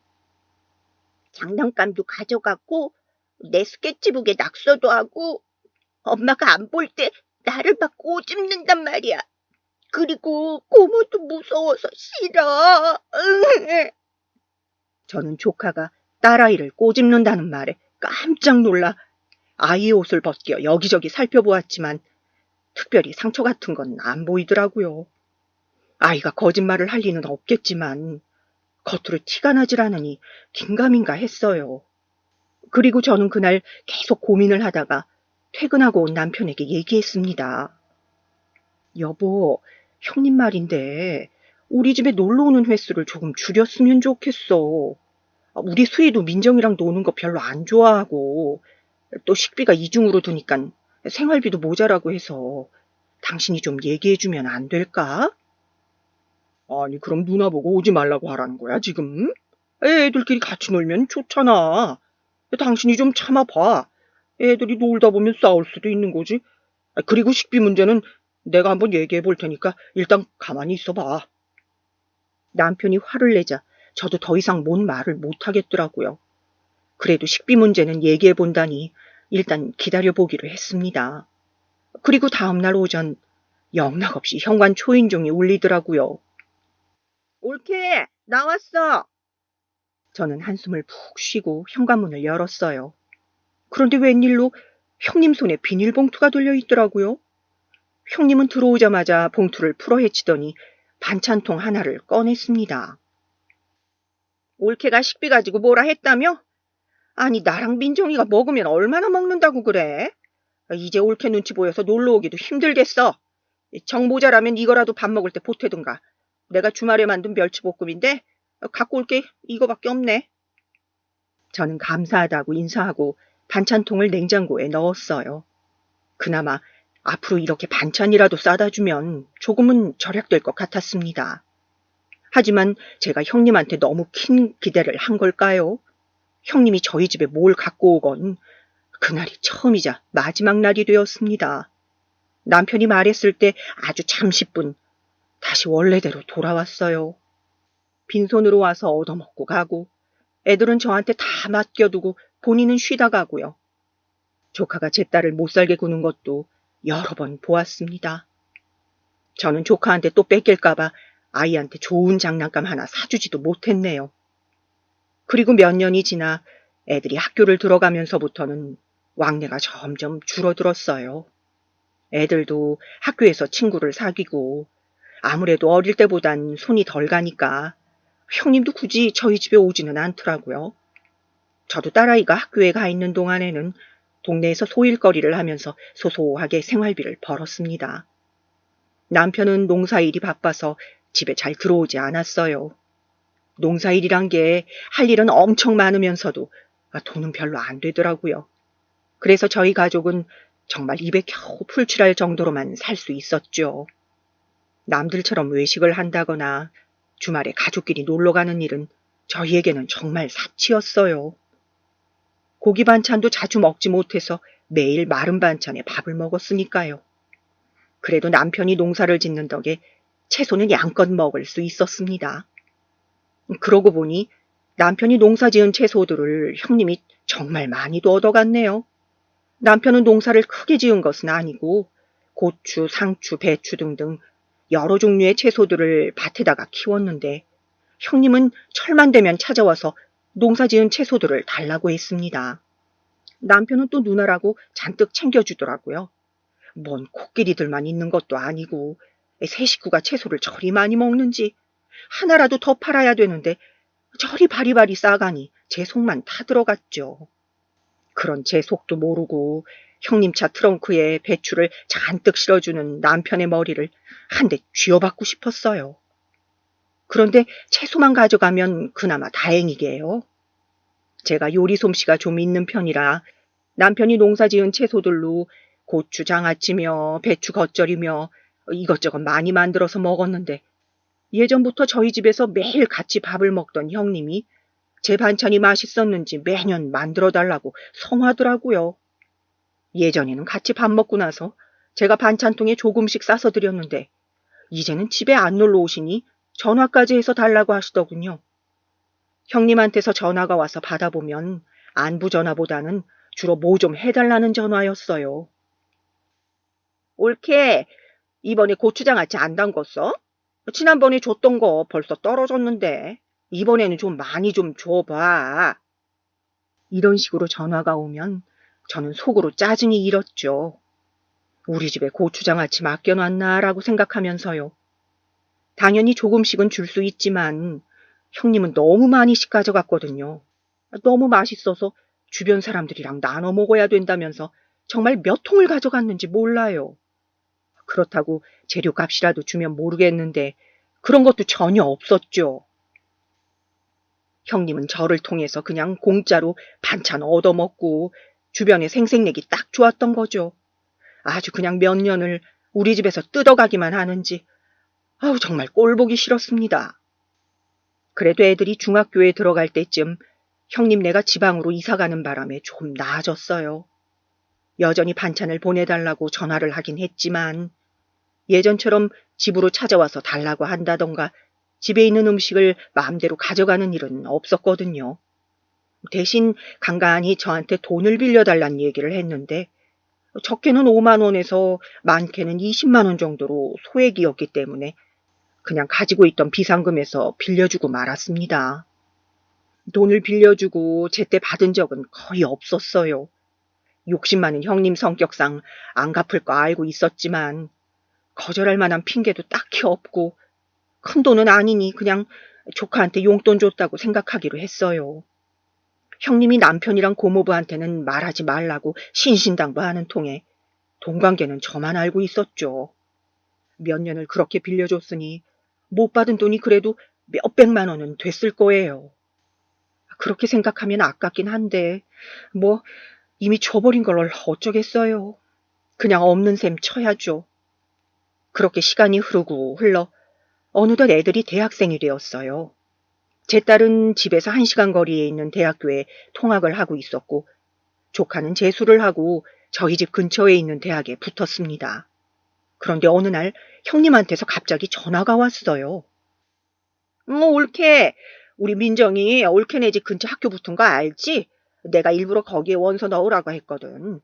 B: 장난감도 가져가고 내 스케치북에 낙서도 하고 엄마가 안 볼 때 나를 막 꼬집는단 말이야. 그리고 고모도 무서워서 싫어. 저는 조카가 딸아이를 꼬집는다는 말에 깜짝 놀라 아이의 옷을 벗겨 여기저기 살펴보았지만 특별히 상처 같은 건 안 보이더라고요. 아이가 거짓말을 할 리는 없겠지만 겉으로 티가 나질 않으니 긴가민가 했어요. 그리고 저는 그날 계속 고민을 하다가 퇴근하고 온 남편에게 얘기했습니다. 여보, 형님 말인데 우리 집에 놀러 오는 횟수를 조금 줄였으면 좋겠어. 우리 수희도 민정이랑 노는 거 별로 안 좋아하고 또 식비가 이중으로 드니까 생활비도 모자라고 해서 당신이 좀 얘기해주면 안 될까? 아니, 그럼 누나 보고 오지 말라고 하라는 거야, 지금? 애들끼리 같이 놀면 좋잖아. 당신이 좀 참아봐. 애들이 놀다 보면 싸울 수도 있는 거지. 그리고 식비 문제는 내가 한번 얘기해 볼 테니까 일단 가만히 있어봐. 남편이 화를 내자 저도 더 이상 뭔 말을 못 하겠더라고요. 그래도 식비 문제는 얘기해 본다니 일단 기다려보기로 했습니다. 그리고 다음날 오전 영락없이 현관 초인종이 울리더라고요. 올케, 나왔어. 저는 한숨을 푹 쉬고 현관문을 열었어요. 그런데 웬일로 형님 손에 비닐봉투가 들려 있더라고요. 형님은 들어오자마자 봉투를 풀어 헤치더니 반찬통 하나를 꺼냈습니다. 올케가 식비 가지고 뭐라 했다며? 아니, 나랑 민정이가 먹으면 얼마나 먹는다고 그래? 이제 올케 눈치 보여서 놀러 오기도 힘들겠어. 정 모자라면 이거라도 밥 먹을 때 보태든가. 내가 주말에 만든 멸치볶음인데 갖고 올게. 이거밖에 없네. 저는 감사하다고 인사하고 반찬통을 냉장고에 넣었어요. 그나마 앞으로 이렇게 반찬이라도 싸다 주면 조금은 절약될 것 같았습니다. 하지만 제가 형님한테 너무 큰 기대를 한 걸까요? 형님이 저희 집에 뭘 갖고 오건 그날이 처음이자 마지막 날이 되었습니다. 남편이 말했을 때 아주 잠시뿐 다시 원래대로 돌아왔어요. 빈손으로 와서 얻어먹고 가고 애들은 저한테 다 맡겨두고 본인은 쉬다 가고요. 조카가 제 딸을 못살게 구는 것도 여러 번 보았습니다. 저는 조카한테 또 뺏길까봐 아이한테 좋은 장난감 하나 사주지도 못했네요. 그리고 몇 년이 지나 애들이 학교를 들어가면서부터는 왕래가 점점 줄어들었어요. 애들도 학교에서 친구를 사귀고 아무래도 어릴 때보단 손이 덜 가니까 형님도 굳이 저희 집에 오지는 않더라고요. 저도 딸아이가 학교에 가 있는 동안에는 동네에서 소일거리를 하면서 소소하게 생활비를 벌었습니다. 남편은 농사일이 바빠서 집에 잘 들어오지 않았어요. 농사일이란 게 할 일은 엄청 많으면서도 돈은 별로 안 되더라고요. 그래서 저희 가족은 정말 입에 겨우 풀칠할 정도로만 살 수 있었죠. 남들처럼 외식을 한다거나 주말에 가족끼리 놀러 가는 일은 저희에게는 정말 사치였어요. 고기 반찬도 자주 먹지 못해서 매일 마른 반찬에 밥을 먹었으니까요. 그래도 남편이 농사를 짓는 덕에 채소는 양껏 먹을 수 있었습니다. 그러고 보니 남편이 농사 지은 채소들을 형님이 정말 많이도 얻어갔네요. 남편은 농사를 크게 지은 것은 아니고 고추, 상추, 배추 등등 여러 종류의 채소들을 밭에다가 키웠는데 형님은 철만 되면 찾아와서 농사 지은 채소들을 달라고 했습니다. 남편은 또 누나라고 잔뜩 챙겨주더라고요. 뭔 코끼리들만 있는 것도 아니고 세 식구가 채소를 저리 많이 먹는지 하나라도 더 팔아야 되는데 저리 바리바리 싸가니 제 속만 타들어갔죠. 그런 제 속도 모르고 형님 차 트렁크에 배추를 잔뜩 실어주는 남편의 머리를 한 대 쥐어박고 싶었어요. 그런데 채소만 가져가면 그나마 다행이게요. 제가 요리 솜씨가 좀 있는 편이라 남편이 농사지은 채소들로 고추 장아찌며 배추 겉절이며 이것저것 많이 만들어서 먹었는데 예전부터 저희 집에서 매일 같이 밥을 먹던 형님이 제 반찬이 맛있었는지 매년 만들어 달라고 성하더라고요. 예전에는 같이 밥 먹고 나서 제가 반찬통에 조금씩 싸서 드렸는데 이제는 집에 안 놀러 오시니 전화까지 해서 달라고 하시더군요. 형님한테서 전화가 와서 받아보면 안부 전화보다는 주로 뭐 좀 해달라는 전화였어요. 옳게 이번에 고추장아찌 안 담궜어? 지난번에 줬던 거 벌써 떨어졌는데 이번에는 좀 많이 좀 줘봐. 이런 식으로 전화가 오면 저는 속으로 짜증이 일었죠. 우리 집에 고추장아찌 맡겨놨나라고 생각하면서요. 당연히 조금씩은 줄 수 있지만 형님은 너무 많이씩 가져갔거든요. 너무 맛있어서 주변 사람들이랑 나눠 먹어야 된다면서 정말 몇 통을 가져갔는지 몰라요. 그렇다고 재료값이라도 주면 모르겠는데 그런 것도 전혀 없었죠. 형님은 저를 통해서 그냥 공짜로 반찬 얻어먹고 주변에 생색내기 딱 좋았던 거죠. 아주 그냥 몇 년을 우리 집에서 뜯어가기만 하는지 정말 꼴보기 싫었습니다. 그래도 애들이 중학교에 들어갈 때쯤 형님네가 지방으로 이사가는 바람에 조금 나아졌어요. 여전히 반찬을 보내달라고 전화를 하긴 했지만 예전처럼 집으로 찾아와서 달라고 한다던가 집에 있는 음식을 마음대로 가져가는 일은 없었거든요. 대신 간간히 저한테 돈을 빌려달란 얘기를 했는데 적게는 5만 원에서 많게는 20만 원 정도로 소액이었기 때문에 그냥 가지고 있던 비상금에서 빌려주고 말았습니다. 돈을 빌려주고 제때 받은 적은 거의 없었어요. 욕심 많은 형님 성격상 안 갚을 거 알고 있었지만 거절할 만한 핑계도 딱히 없고 큰 돈은 아니니 그냥 조카한테 용돈 줬다고 생각하기로 했어요. 형님이 남편이랑 고모부한테는 말하지 말라고 신신당부하는 통에 돈 관계는 저만 알고 있었죠. 몇 년을 그렇게 빌려줬으니 못 받은 돈이 그래도 몇백만 원은 됐을 거예요. 그렇게 생각하면 아깝긴 한데 뭐 이미 줘버린 걸 어쩌겠어요. 그냥 없는 셈 쳐야죠. 그렇게 시간이 흐르고 흘러 어느덧 애들이 대학생이 되었어요. 제 딸은 집에서 1시간 거리에 있는 대학교에 통학을 하고 있었고 조카는 재수를 하고 저희 집 근처에 있는 대학에 붙었습니다. 그런데 어느 날 형님한테서 갑자기 전화가 왔어요. 올케. 우리 민정이 올케네 집 근처 학교 붙은 거 알지? 내가 일부러 거기에 원서 넣으라고 했거든.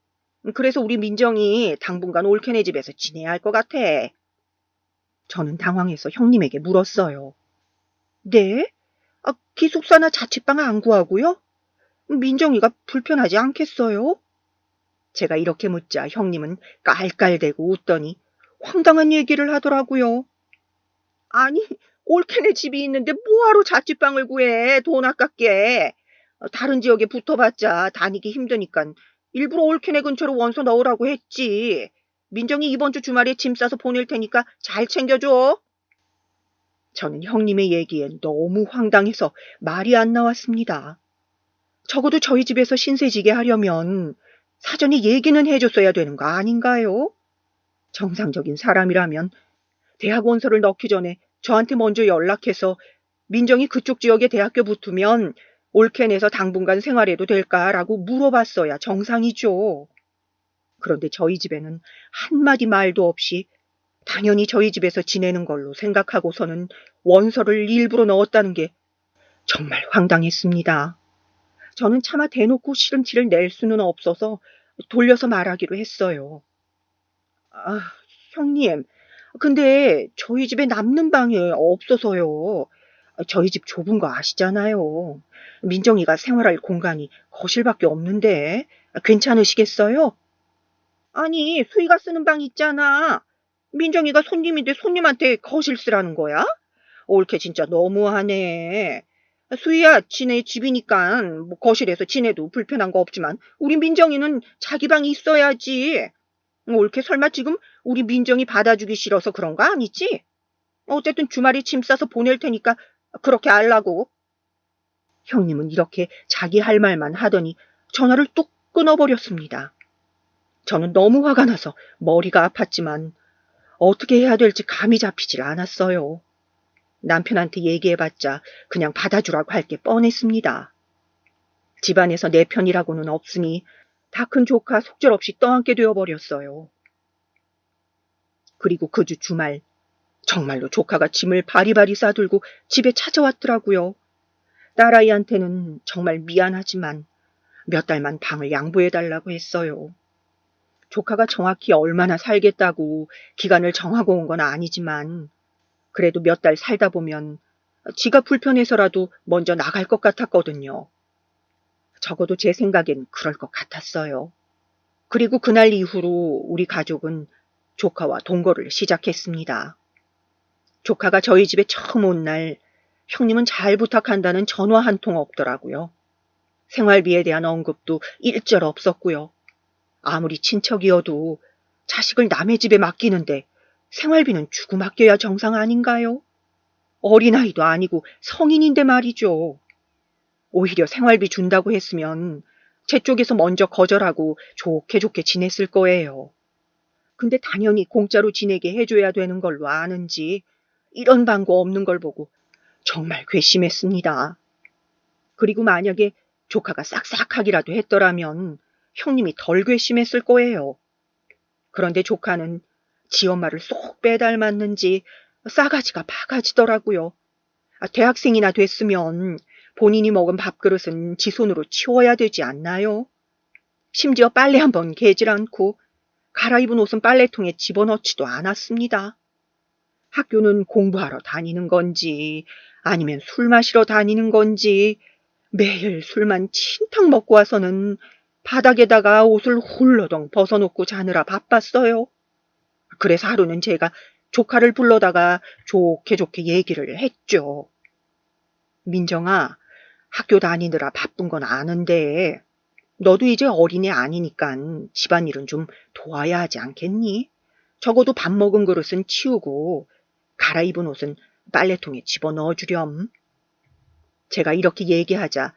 B: 그래서 우리 민정이 당분간 올케네 집에서 지내야 할 것 같아. 저는 당황해서 형님에게 물었어요. 네? 기숙사나 자취방 안 구하고요? 민정이가 불편하지 않겠어요? 제가 이렇게 묻자 형님은 깔깔대고 웃더니 황당한 얘기를 하더라고요. 아니, 올케네 집이 있는데 뭐하러 자취방을 구해, 돈 아깝게. 다른 지역에 붙어봤자 다니기 힘드니까 일부러 올케네 근처로 원서 넣으라고 했지. 민정이 이번 주 주말에 짐 싸서 보낼 테니까 잘 챙겨줘. 저는 형님의 얘기엔 너무 황당해서 말이 안 나왔습니다. 적어도 저희 집에서 신세지게 하려면 사전에 얘기는 해줬어야 되는 거 아닌가요? 정상적인 사람이라면 대학 원서를 넣기 전에 저한테 먼저 연락해서 민정이 그쪽 지역에 대학교 붙으면 올케네에서 당분간 생활해도 될까라고 물어봤어야 정상이죠. 그런데 저희 집에는 한마디 말도 없이 당연히 저희 집에서 지내는 걸로 생각하고서는 원서를 일부러 넣었다는 게 정말 황당했습니다. 저는 차마 대놓고 시름치를 낼 수는 없어서 돌려서 말하기로 했어요. 아, 형님, 근데 저희 집에 남는 방이 없어서요. 저희 집 좁은 거 아시잖아요. 민정이가 생활할 공간이 거실밖에 없는데 괜찮으시겠어요? 아니, 수희가 쓰는 방 있잖아. 민정이가 손님인데 손님한테 거실 쓰라는 거야? 옳게 진짜 너무하네. 수희야, 지네 집이니까 뭐 거실에서 지내도 불편한 거 없지만 우리 민정이는 자기 방이 있어야지. 옳게 설마 지금 우리 민정이 받아주기 싫어서 그런 거 아니지? 어쨌든 주말에 짐 싸서 보낼 테니까 그렇게 알라고. 형님은 이렇게 자기 할 말만 하더니 전화를 뚝 끊어버렸습니다. 저는 너무 화가 나서 머리가 아팠지만 어떻게 해야 될지 감이 잡히질 않았어요. 남편한테 얘기해봤자 그냥 받아주라고 할 게 뻔했습니다. 집안에서 내 편이라고는 없으니 다 큰 조카 속절없이 떠안게 되어버렸어요. 그리고 그 주 주말 정말로 조카가 짐을 바리바리 싸들고 집에 찾아왔더라고요. 딸아이한테는 정말 미안하지만 몇 달만 방을 양보해달라고 했어요. 조카가 정확히 얼마나 살겠다고 기간을 정하고 온 건 아니지만 그래도 몇 달 살다 보면 지가 불편해서라도 먼저 나갈 것 같았거든요. 적어도 제 생각엔 그럴 것 같았어요. 그리고 그날 이후로 우리 가족은 조카와 동거를 시작했습니다. 조카가 저희 집에 처음 온 날 형님은 잘 부탁한다는 전화 한 통 없더라고요. 생활비에 대한 언급도 일절 없었고요. 아무리 친척이어도 자식을 남의 집에 맡기는데 생활비는 주고 맡겨야 정상 아닌가요? 어린아이도 아니고 성인인데 말이죠. 오히려 생활비 준다고 했으면 제 쪽에서 먼저 거절하고 좋게 좋게 지냈을 거예요. 근데 당연히 공짜로 지내게 해줘야 되는 걸로 아는지 이런 방구 없는 걸 보고 정말 괘씸했습니다. 그리고 만약에 조카가 싹싹하기라도 했더라면 형님이 덜 괘씸했을 거예요. 그런데 조카는 지 엄마를 쏙 빼닮았는지 싸가지가 바가지더라고요. 대학생이나 됐으면 본인이 먹은 밥그릇은 지 손으로 치워야 되지 않나요? 심지어 빨래 한번 개질 않고 갈아입은 옷은 빨래통에 집어넣지도 않았습니다. 학교는 공부하러 다니는 건지 아니면 술 마시러 다니는 건지 매일 술만 친탕 먹고 와서는 바닥에다가 옷을 훌러덩 벗어놓고 자느라 바빴어요. 그래서 하루는 제가 조카를 불러다가 좋게 좋게 얘기를 했죠. 민정아, 학교 다니느라 바쁜 건 아는데 너도 이제 어린애 아니니까 집안일은 좀 도와야 하지 않겠니? 적어도 밥 먹은 그릇은 치우고 갈아입은 옷은 빨래통에 집어넣어 주렴. 제가 이렇게 얘기하자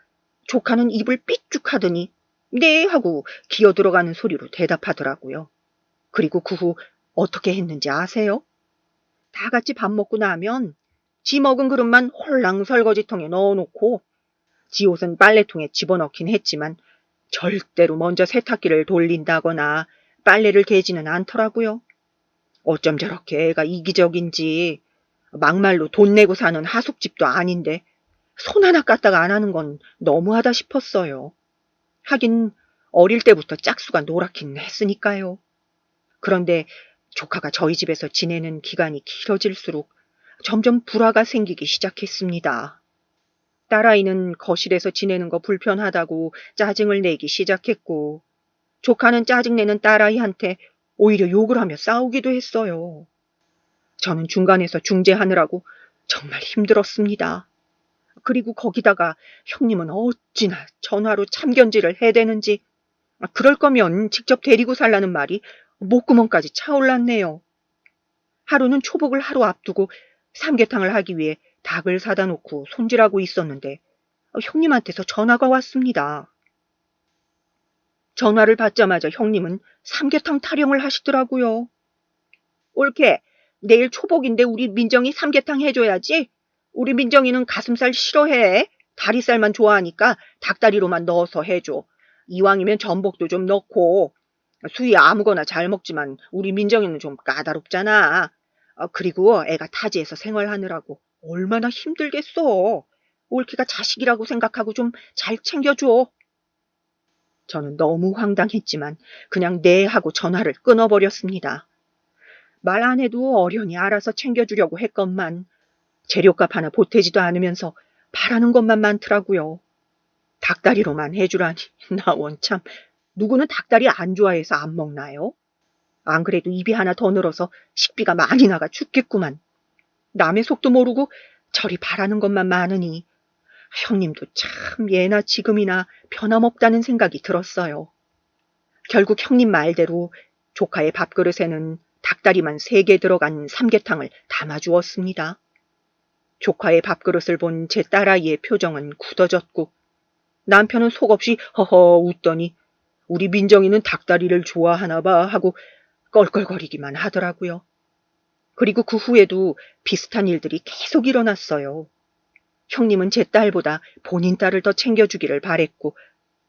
B: 조카는 입을 삐죽하더니 네 하고 기어 들어가는 소리로 대답하더라고요. 그리고 그 후 어떻게 했는지 아세요? 다 같이 밥 먹고 나면 지 먹은 그릇만 홀랑 설거지통에 넣어놓고 지 옷은 빨래통에 집어넣긴 했지만 절대로 먼저 세탁기를 돌린다거나 빨래를 개지는 않더라고요. 어쩜 저렇게 애가 이기적인지 막말로 돈 내고 사는 하숙집도 아닌데 손 하나 까딱 안 하는 건 너무하다 싶었어요. 하긴 어릴 때부터 짝수가 노랗긴 했으니까요. 그런데 조카가 저희 집에서 지내는 기간이 길어질수록 점점 불화가 생기기 시작했습니다. 딸아이는 거실에서 지내는 거 불편하다고 짜증을 내기 시작했고 조카는 짜증내는 딸아이한테 오히려 욕을 하며 싸우기도 했어요. 저는 중간에서 중재하느라고 정말 힘들었습니다. 그리고 거기다가 형님은 어찌나 전화로 참견질을 해대는지 그럴 거면 직접 데리고 살라는 말이 목구멍까지 차올랐네요. 하루는 초복을 하루 앞두고 삼계탕을 하기 위해 닭을 사다 놓고 손질하고 있었는데 형님한테서 전화가 왔습니다. 전화를 받자마자 형님은 삼계탕 타령을 하시더라고요. 옳게 내일 초복인데 우리 민정이 삼계탕 해줘야지. 우리 민정이는 가슴살 싫어해. 다리살만 좋아하니까 닭다리로만 넣어서 해줘. 이왕이면 전복도 좀 넣고. 수희 아무거나 잘 먹지만 우리 민정이는 좀 까다롭잖아. 그리고 애가 타지에서 생활하느라고 얼마나 힘들겠어. 옳기가 자식이라고 생각하고 좀 잘 챙겨줘. 저는 너무 황당했지만 그냥 네 하고 전화를 끊어버렸습니다. 말 안 해도 어련히 알아서 챙겨주려고 했건만 재료값 하나 보태지도 않으면서 바라는 것만 많더라고요. 닭다리로만 해주라니 나 원참 누구는 닭다리 안 좋아해서 안 먹나요? 안 그래도 입이 하나 더 늘어서 식비가 많이 나가 죽겠구만. 남의 속도 모르고 저리 바라는 것만 많으니 형님도 참 예나 지금이나 변함없다는 생각이 들었어요. 결국 형님 말대로 조카의 밥그릇에는 닭다리만 3개 들어간 삼계탕을 담아주었습니다. 조카의 밥그릇을 본 제 딸아이의 표정은 굳어졌고 남편은 속없이 허허 웃더니 우리 민정이는 닭다리를 좋아하나 봐 하고 껄껄거리기만 하더라고요. 그리고 그 후에도 비슷한 일들이 계속 일어났어요. 형님은 제 딸보다 본인 딸을 더 챙겨주기를 바랬고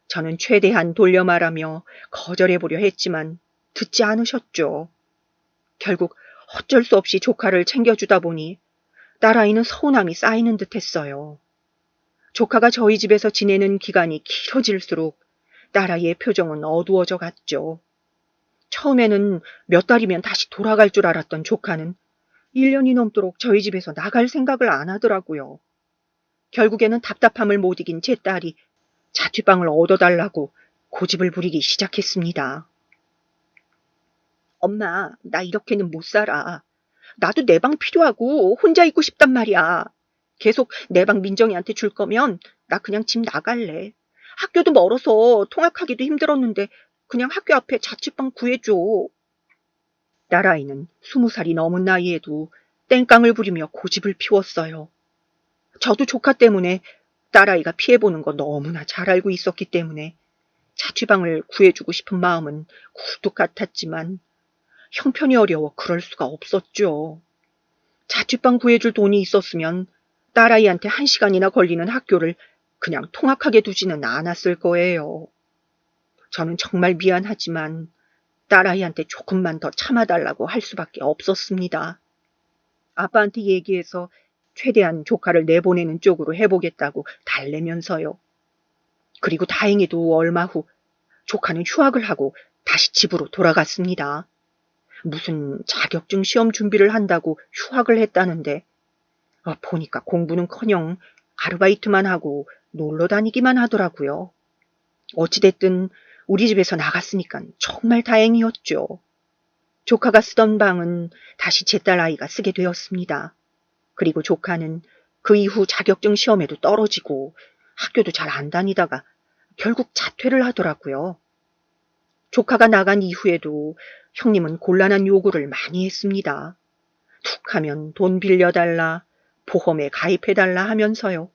B: 저는 최대한 돌려 말하며 거절해보려 했지만 듣지 않으셨죠. 결국 어쩔 수 없이 조카를 챙겨주다 보니 딸아이는 서운함이 쌓이는 듯 했어요. 조카가 저희 집에서 지내는 기간이 길어질수록 딸아이의 표정은 어두워져 갔죠. 처음에는 몇 달이면 다시 돌아갈 줄 알았던 조카는 1년이 넘도록 저희 집에서 나갈 생각을 안 하더라고요. 결국에는 답답함을 못 이긴 제 딸이 자취방을 얻어달라고 고집을 부리기 시작했습니다. 엄마, 나 이렇게는 못 살아. 나도 내 방 필요하고 혼자 있고 싶단 말이야. 계속 내 방 민정이한테 줄 거면 나 그냥 집 나갈래. 학교도 멀어서 통학하기도 힘들었는데 그냥 학교 앞에 자취방 구해줘. 딸아이는 20살이 넘은 나이에도 땡깡을 부리며 고집을 피웠어요. 저도 조카 때문에 딸아이가 피해보는 거 너무나 잘 알고 있었기 때문에 자취방을 구해주고 싶은 마음은 굴뚝 같았지만 형편이 어려워 그럴 수가 없었죠. 자취방 구해줄 돈이 있었으면 딸아이한테 1시간이나 걸리는 학교를 그냥 통학하게 두지는 않았을 거예요. 저는 정말 미안하지만 딸아이한테 조금만 더 참아달라고 할 수밖에 없었습니다. 아빠한테 얘기해서 최대한 조카를 내보내는 쪽으로 해보겠다고 달래면서요. 그리고 다행히도 얼마 후 조카는 휴학을 하고 다시 집으로 돌아갔습니다. 무슨 자격증 시험 준비를 한다고 휴학을 했다는데 보니까 공부는커녕 아르바이트만 하고 놀러 다니기만 하더라고요. 어찌됐든 우리 집에서 나갔으니까 정말 다행이었죠. 조카가 쓰던 방은 다시 제 딸 아이가 쓰게 되었습니다. 그리고 조카는 그 이후 자격증 시험에도 떨어지고 학교도 잘 안 다니다가 결국 자퇴를 하더라고요. 조카가 나간 이후에도 형님은 곤란한 요구를 많이 했습니다. 툭 하면 돈 빌려달라, 보험에 가입해달라 하면서요.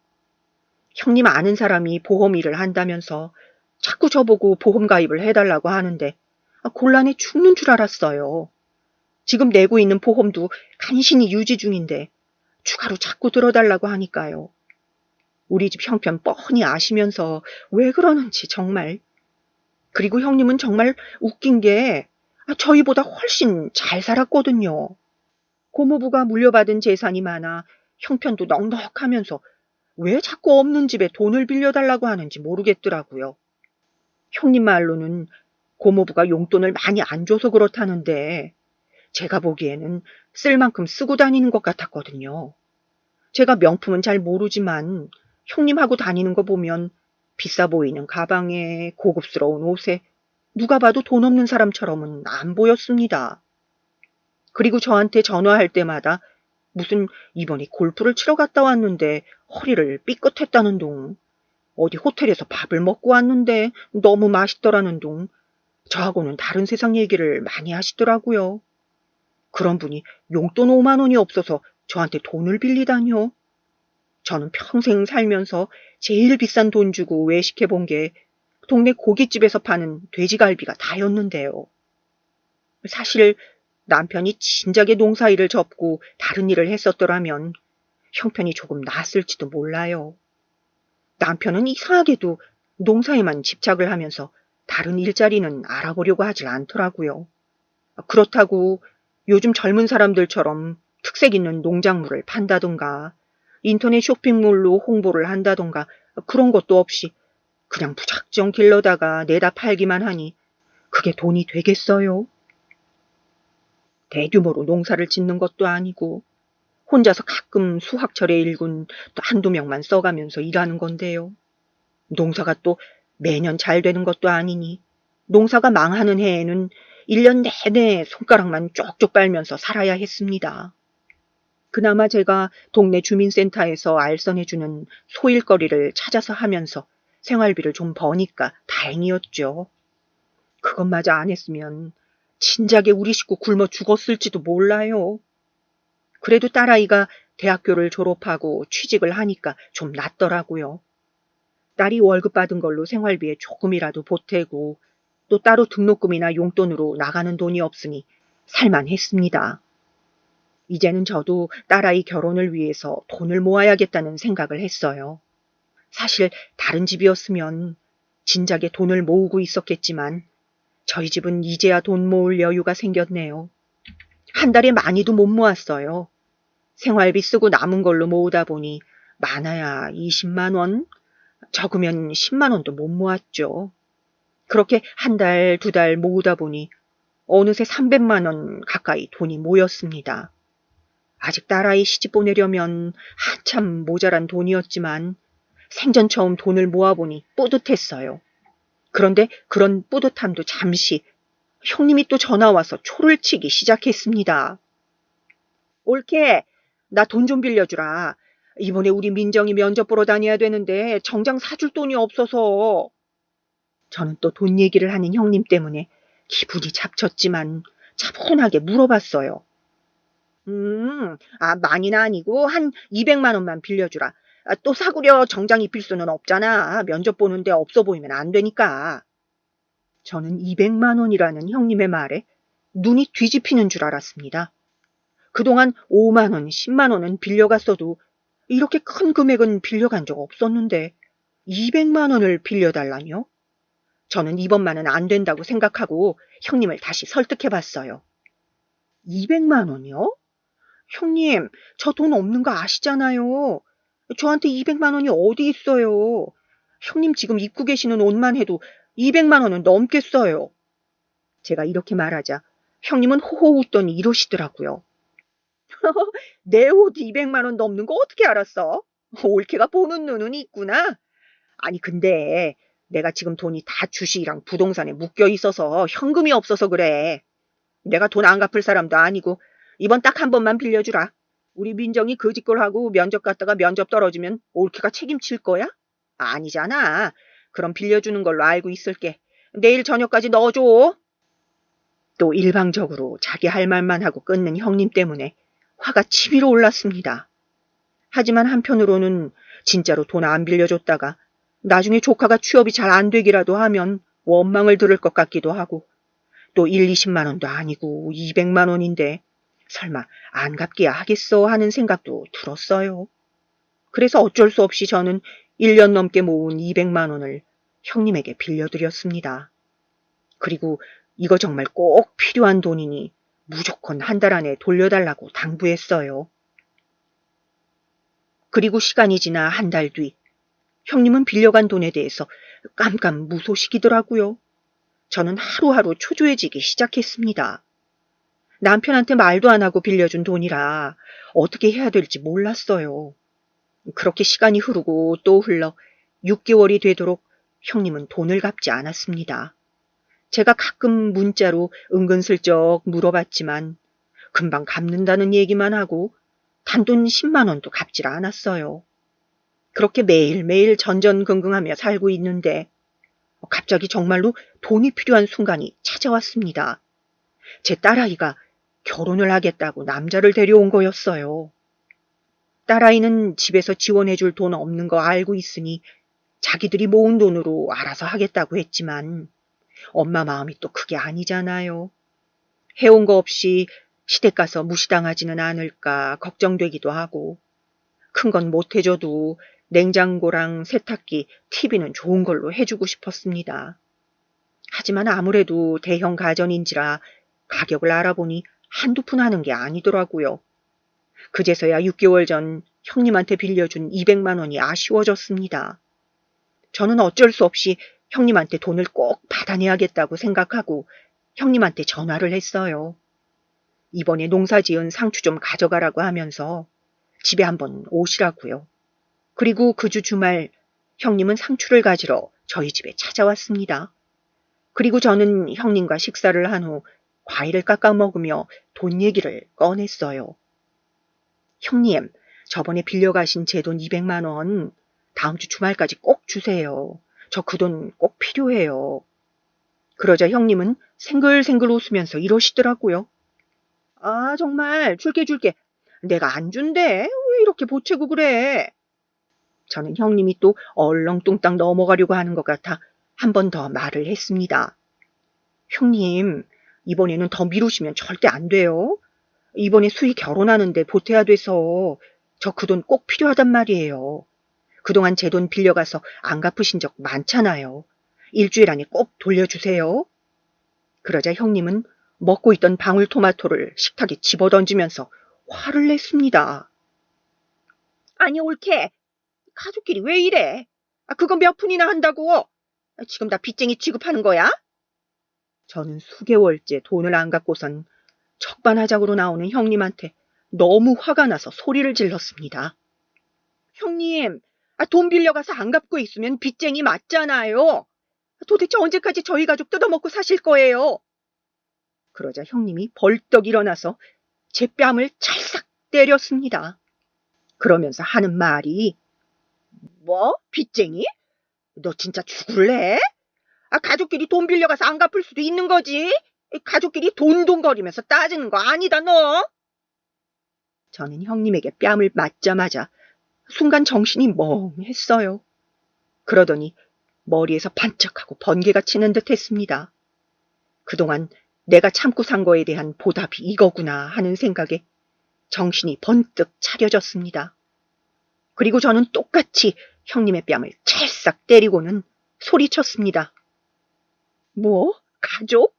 B: 형님 아는 사람이 보험 일을 한다면서 자꾸 저보고 보험 가입을 해달라고 하는데 곤란해 죽는 줄 알았어요. 지금 내고 있는 보험도 간신히 유지 중인데 추가로 자꾸 들어달라고 하니까요. 우리 집 형편 뻔히 아시면서 왜 그러는지 정말. 그리고 형님은 정말 웃긴 게 저희보다 훨씬 잘 살았거든요. 고모부가 물려받은 재산이 많아 형편도 넉넉하면서 왜 자꾸 없는 집에 돈을 빌려달라고 하는지 모르겠더라고요. 형님 말로는 고모부가 용돈을 많이 안 줘서 그렇다는데 제가 보기에는 쓸 만큼 쓰고 다니는 것 같았거든요. 제가 명품은 잘 모르지만 형님하고 다니는 거 보면 비싸 보이는 가방에 고급스러운 옷에 누가 봐도 돈 없는 사람처럼은 안 보였습니다. 그리고 저한테 전화할 때마다 무슨 이번에 골프를 치러 갔다 왔는데 허리를 삐끗했다는 둥, 어디 호텔에서 밥을 먹고 왔는데 너무 맛있더라는 둥, 저하고는 다른 세상 얘기를 많이 하시더라고요. 그런 분이 용돈 5만 원이 없어서 저한테 돈을 빌리다뇨. 저는 평생 살면서 제일 비싼 돈 주고 외식해 본 게 동네 고깃집에서 파는 돼지갈비가 다였는데요. 사실 남편이 진작에 농사일을 접고 다른 일을 했었더라면 형편이 조금 나았을지도 몰라요. 남편은 이상하게도 농사에만 집착을 하면서 다른 일자리는 알아보려고 하질 않더라고요. 그렇다고 요즘 젊은 사람들처럼 특색 있는 농작물을 판다던가 인터넷 쇼핑몰로 홍보를 한다던가 그런 것도 없이 그냥 무작정 길러다가 내다 팔기만 하니 그게 돈이 되겠어요? 대규모로 농사를 짓는 것도 아니고 혼자서 가끔 수확철에 일군 또 한두 명만 써가면서 일하는 건데요. 농사가 또 매년 잘 되는 것도 아니니 농사가 망하는 해에는 1년 내내 손가락만 쪽쪽 빨면서 살아야 했습니다. 그나마 제가 동네 주민센터에서 알선해주는 소일거리를 찾아서 하면서 생활비를 좀 버니까 다행이었죠. 그것마저 안 했으면 진작에 우리 식구 굶어 죽었을지도 몰라요. 그래도 딸아이가 대학교를 졸업하고 취직을 하니까 좀 낫더라고요. 딸이 월급 받은 걸로 생활비에 조금이라도 보태고 또 따로 등록금이나 용돈으로 나가는 돈이 없으니 살만했습니다. 이제는 저도 딸아이 결혼을 위해서 돈을 모아야겠다는 생각을 했어요. 사실 다른 집이었으면 진작에 돈을 모으고 있었겠지만 저희 집은 이제야 돈 모을 여유가 생겼네요. 한 달에 많이도 못 모았어요. 생활비 쓰고 남은 걸로 모으다 보니 많아야 20만 원, 적으면 10만 원도 못 모았죠. 그렇게 한 달, 두 달 모으다 보니 어느새 300만 원 가까이 돈이 모였습니다. 아직 딸아이 시집 보내려면 한참 모자란 돈이었지만 생전 처음 돈을 모아보니 뿌듯했어요. 그런데 그런 뿌듯함도 잠시 형님이 또 전화와서 초를 치기 시작했습니다. 올케, 나 돈 좀 빌려주라. 이번에 우리 민정이 면접 보러 다녀야 되는데 정장 사줄 돈이 없어서. 저는 또 돈 얘기를 하는 형님 때문에 기분이 잡쳤지만 차분하게 물어봤어요. 많이는 아니고 한 200만 원만 빌려주라. 또 사구려 정장 입힐 수는 없잖아. 면접 보는데 없어 보이면 안 되니까. 저는 200만 원이라는 형님의 말에 눈이 뒤집히는 줄 알았습니다. 그동안 5만 원, 10만 원은 빌려갔어도 이렇게 큰 금액은 빌려간 적 없었는데 200만 원을 빌려달라뇨? 저는 이번만은 안 된다고 생각하고 형님을 다시 설득해봤어요. 200만 원이요? 형님, 저 돈 없는 거 아시잖아요. 저한테 200만 원이 어디 있어요. 형님 지금 입고 계시는 옷만 해도 200만 원은 넘겠어요. 제가 이렇게 말하자 형님은 호호 웃더니 이러시더라고요. 내 옷 200만 원 넘는 거 어떻게 알았어? 올케가 보는 눈은 있구나. 아니 근데 내가 지금 돈이 다 주식이랑 부동산에 묶여 있어서 현금이 없어서 그래. 내가 돈 안 갚을 사람도 아니고 이번 딱 한 번만 빌려주라. 우리 민정이 거짓골하고 면접 갔다가 면접 떨어지면 올케가 책임질 거야? 아니잖아. 그럼 빌려주는 걸로 알고 있을게. 내일 저녁까지 넣어줘. 또 일방적으로 자기 할 말만 하고 끊는 형님 때문에 화가 치밀어 올랐습니다. 하지만 한편으로는 진짜로 돈 안 빌려줬다가 나중에 조카가 취업이 잘 안 되기라도 하면 원망을 들을 것 같기도 하고 또 1, 20만 원도 아니고 200만 원인데 설마 안 갚기야 하겠어 하는 생각도 들었어요. 그래서 어쩔 수 없이 저는 1년 넘게 모은 200만 원을 형님에게 빌려드렸습니다. 그리고 이거 정말 꼭 필요한 돈이니 무조건 한 달 안에 돌려달라고 당부했어요. 그리고 시간이 지나 한 달 뒤, 형님은 빌려간 돈에 대해서 깜깜무소식이더라고요. 저는 하루하루 초조해지기 시작했습니다. 남편한테 말도 안 하고 빌려준 돈이라 어떻게 해야 될지 몰랐어요. 그렇게 시간이 흐르고 또 흘러 6개월이 되도록 형님은 돈을 갚지 않았습니다. 제가 가끔 문자로 은근슬쩍 물어봤지만 금방 갚는다는 얘기만 하고 단돈 10만 원도 갚질 않았어요. 그렇게 매일매일 전전긍긍하며 살고 있는데 갑자기 정말로 돈이 필요한 순간이 찾아왔습니다. 제 딸아이가 결혼을 하겠다고 남자를 데려온 거였어요. 딸아이는 집에서 지원해줄 돈 없는 거 알고 있으니 자기들이 모은 돈으로 알아서 하겠다고 했지만 엄마 마음이 또 그게 아니잖아요. 해온 거 없이 시댁 가서 무시당하지는 않을까 걱정되기도 하고 큰 건 못 해줘도 냉장고랑 세탁기, TV는 좋은 걸로 해주고 싶었습니다. 하지만 아무래도 대형 가전인지라 가격을 알아보니 한두 푼 하는 게 아니더라고요. 그제서야 6개월 전 형님한테 빌려준 200만 원이 아쉬워졌습니다. 저는 어쩔 수 없이 형님한테 돈을 꼭 받아내야겠다고 생각하고 형님한테 전화를 했어요. 이번에 농사지은 상추 좀 가져가라고 하면서 집에 한번 오시라고요. 그리고 그 주 주말 형님은 상추를 가지러 저희 집에 찾아왔습니다. 그리고 저는 형님과 식사를 한 후 과일을 깎아 먹으며 돈 얘기를 꺼냈어요. 형님, 저번에 빌려가신 제 돈 200만 원 다음 주 주말까지 꼭 주세요. 저 그 돈 꼭 필요해요. 그러자 형님은 생글생글 웃으면서 이러시더라고요. 아, 정말 줄게. 내가 안 준대. 왜 이렇게 보채고 그래? 저는 형님이 또 얼렁뚱땅 넘어가려고 하는 것 같아 한 번 더 말을 했습니다. 형님, 이번에는 더 미루시면 절대 안 돼요. 이번에 수희 결혼하는데 보태야 돼서 저 그 돈 꼭 필요하단 말이에요. 그동안 제 돈 빌려가서 안 갚으신 적 많잖아요. 일주일 안에 꼭 돌려주세요. 그러자 형님은 먹고 있던 방울토마토를 식탁에 집어던지면서 화를 냈습니다. 아니 올케, 가족끼리 왜 이래? 그거 몇 푼이나 한다고? 지금 다 빚쟁이 취급하는 거야? 저는 수개월째 돈을 안 갚고선 적반하장으로 나오는 형님한테 너무 화가 나서 소리를 질렀습니다. 형님, 돈 빌려가서 안 갚고 있으면 빚쟁이 맞잖아요. 도대체 언제까지 저희 가족 뜯어먹고 사실 거예요? 그러자 형님이 벌떡 일어나서 제 뺨을 찰싹 때렸습니다. 그러면서 하는 말이 뭐? 빚쟁이? 너 진짜 죽을래? 가족끼리 돈 빌려가서 안 갚을 수도 있는 거지. 가족끼리 돈돈거리면서 따지는 거 아니다 너. 저는 형님에게 뺨을 맞자마자 순간 정신이 멍했어요. 그러더니 머리에서 반짝하고 번개가 치는 듯 했습니다. 그동안 내가 참고 산 거에 대한 보답이 이거구나 하는 생각에 정신이 번뜩 차려졌습니다. 그리고 저는 똑같이 형님의 뺨을 찰싹 때리고는 소리쳤습니다. 뭐? 가족?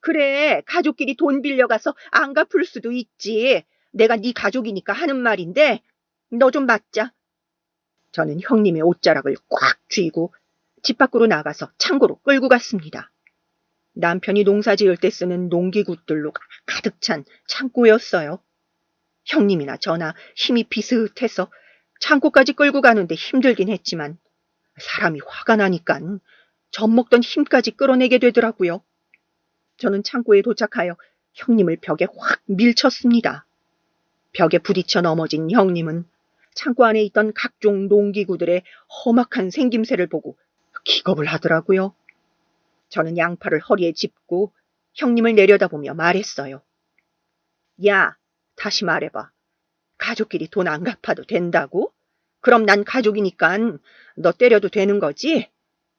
B: 그래, 가족끼리 돈 빌려가서 안 갚을 수도 있지. 내가 네 가족이니까 하는 말인데 너 좀 맞자. 저는 형님의 옷자락을 꽉 쥐고 집 밖으로 나가서 창고로 끌고 갔습니다. 남편이 농사 지을 때 쓰는 농기구들로 가득 찬 창고였어요. 형님이나 저나 힘이 비슷해서 창고까지 끌고 가는데 힘들긴 했지만 사람이 화가 나니깐 젖먹던 힘까지 끌어내게 되더라고요. 저는 창고에 도착하여 형님을 벽에 확 밀쳤습니다. 벽에 부딪혀 넘어진 형님은 창고 안에 있던 각종 농기구들의 험악한 생김새를 보고 기겁을 하더라고요. 저는 양팔을 허리에 짚고 형님을 내려다보며 말했어요. 야, 다시 말해봐. 가족끼리 돈 안 갚아도 된다고? 그럼 난 가족이니깐 너 때려도 되는 거지?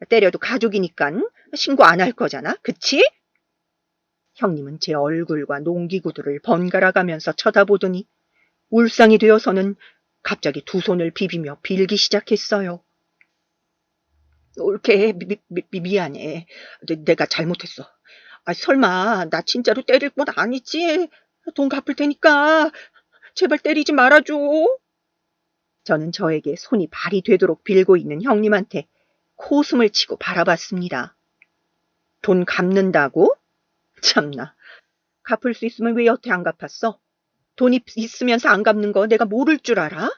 B: 때려도 가족이니깐 신고 안 할 거잖아, 그치? 형님은 제 얼굴과 농기구들을 번갈아 가면서 쳐다보더니 울상이 되어서는 갑자기 두 손을 비비며 빌기 시작했어요. 올케, 미안해. 내가 잘못했어. 설마 나 진짜로 때릴 건 아니지? 돈 갚을 테니까 제발 때리지 말아줘. 저는 저에게 손이 발이 되도록 빌고 있는 형님한테 코웃음을 치고 바라봤습니다. 돈 갚는다고? 참나, 갚을 수 있으면 왜 여태 안 갚았어? 돈이 있으면서 안 갚는 거 내가 모를 줄 알아?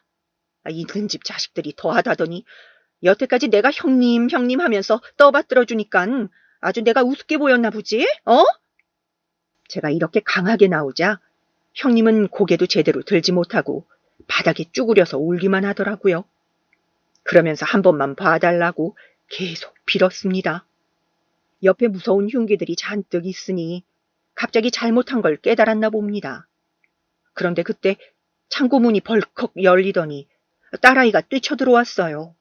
B: 있는 집 자식들이 더하다더니 여태까지 내가 형님 하면서 떠받들어 주니깐 아주 내가 우습게 보였나 보지? 제가 이렇게 강하게 나오자 형님은 고개도 제대로 들지 못하고 바닥에 쭈그려서 울기만 하더라고요. 그러면서 한 번만 봐달라고 계속 빌었습니다. 옆에 무서운 흉기들이 잔뜩 있으니 갑자기 잘못한 걸 깨달았나 봅니다. 그런데 그때 창고 문이 벌컥 열리더니 딸아이가 뛰쳐들어왔어요.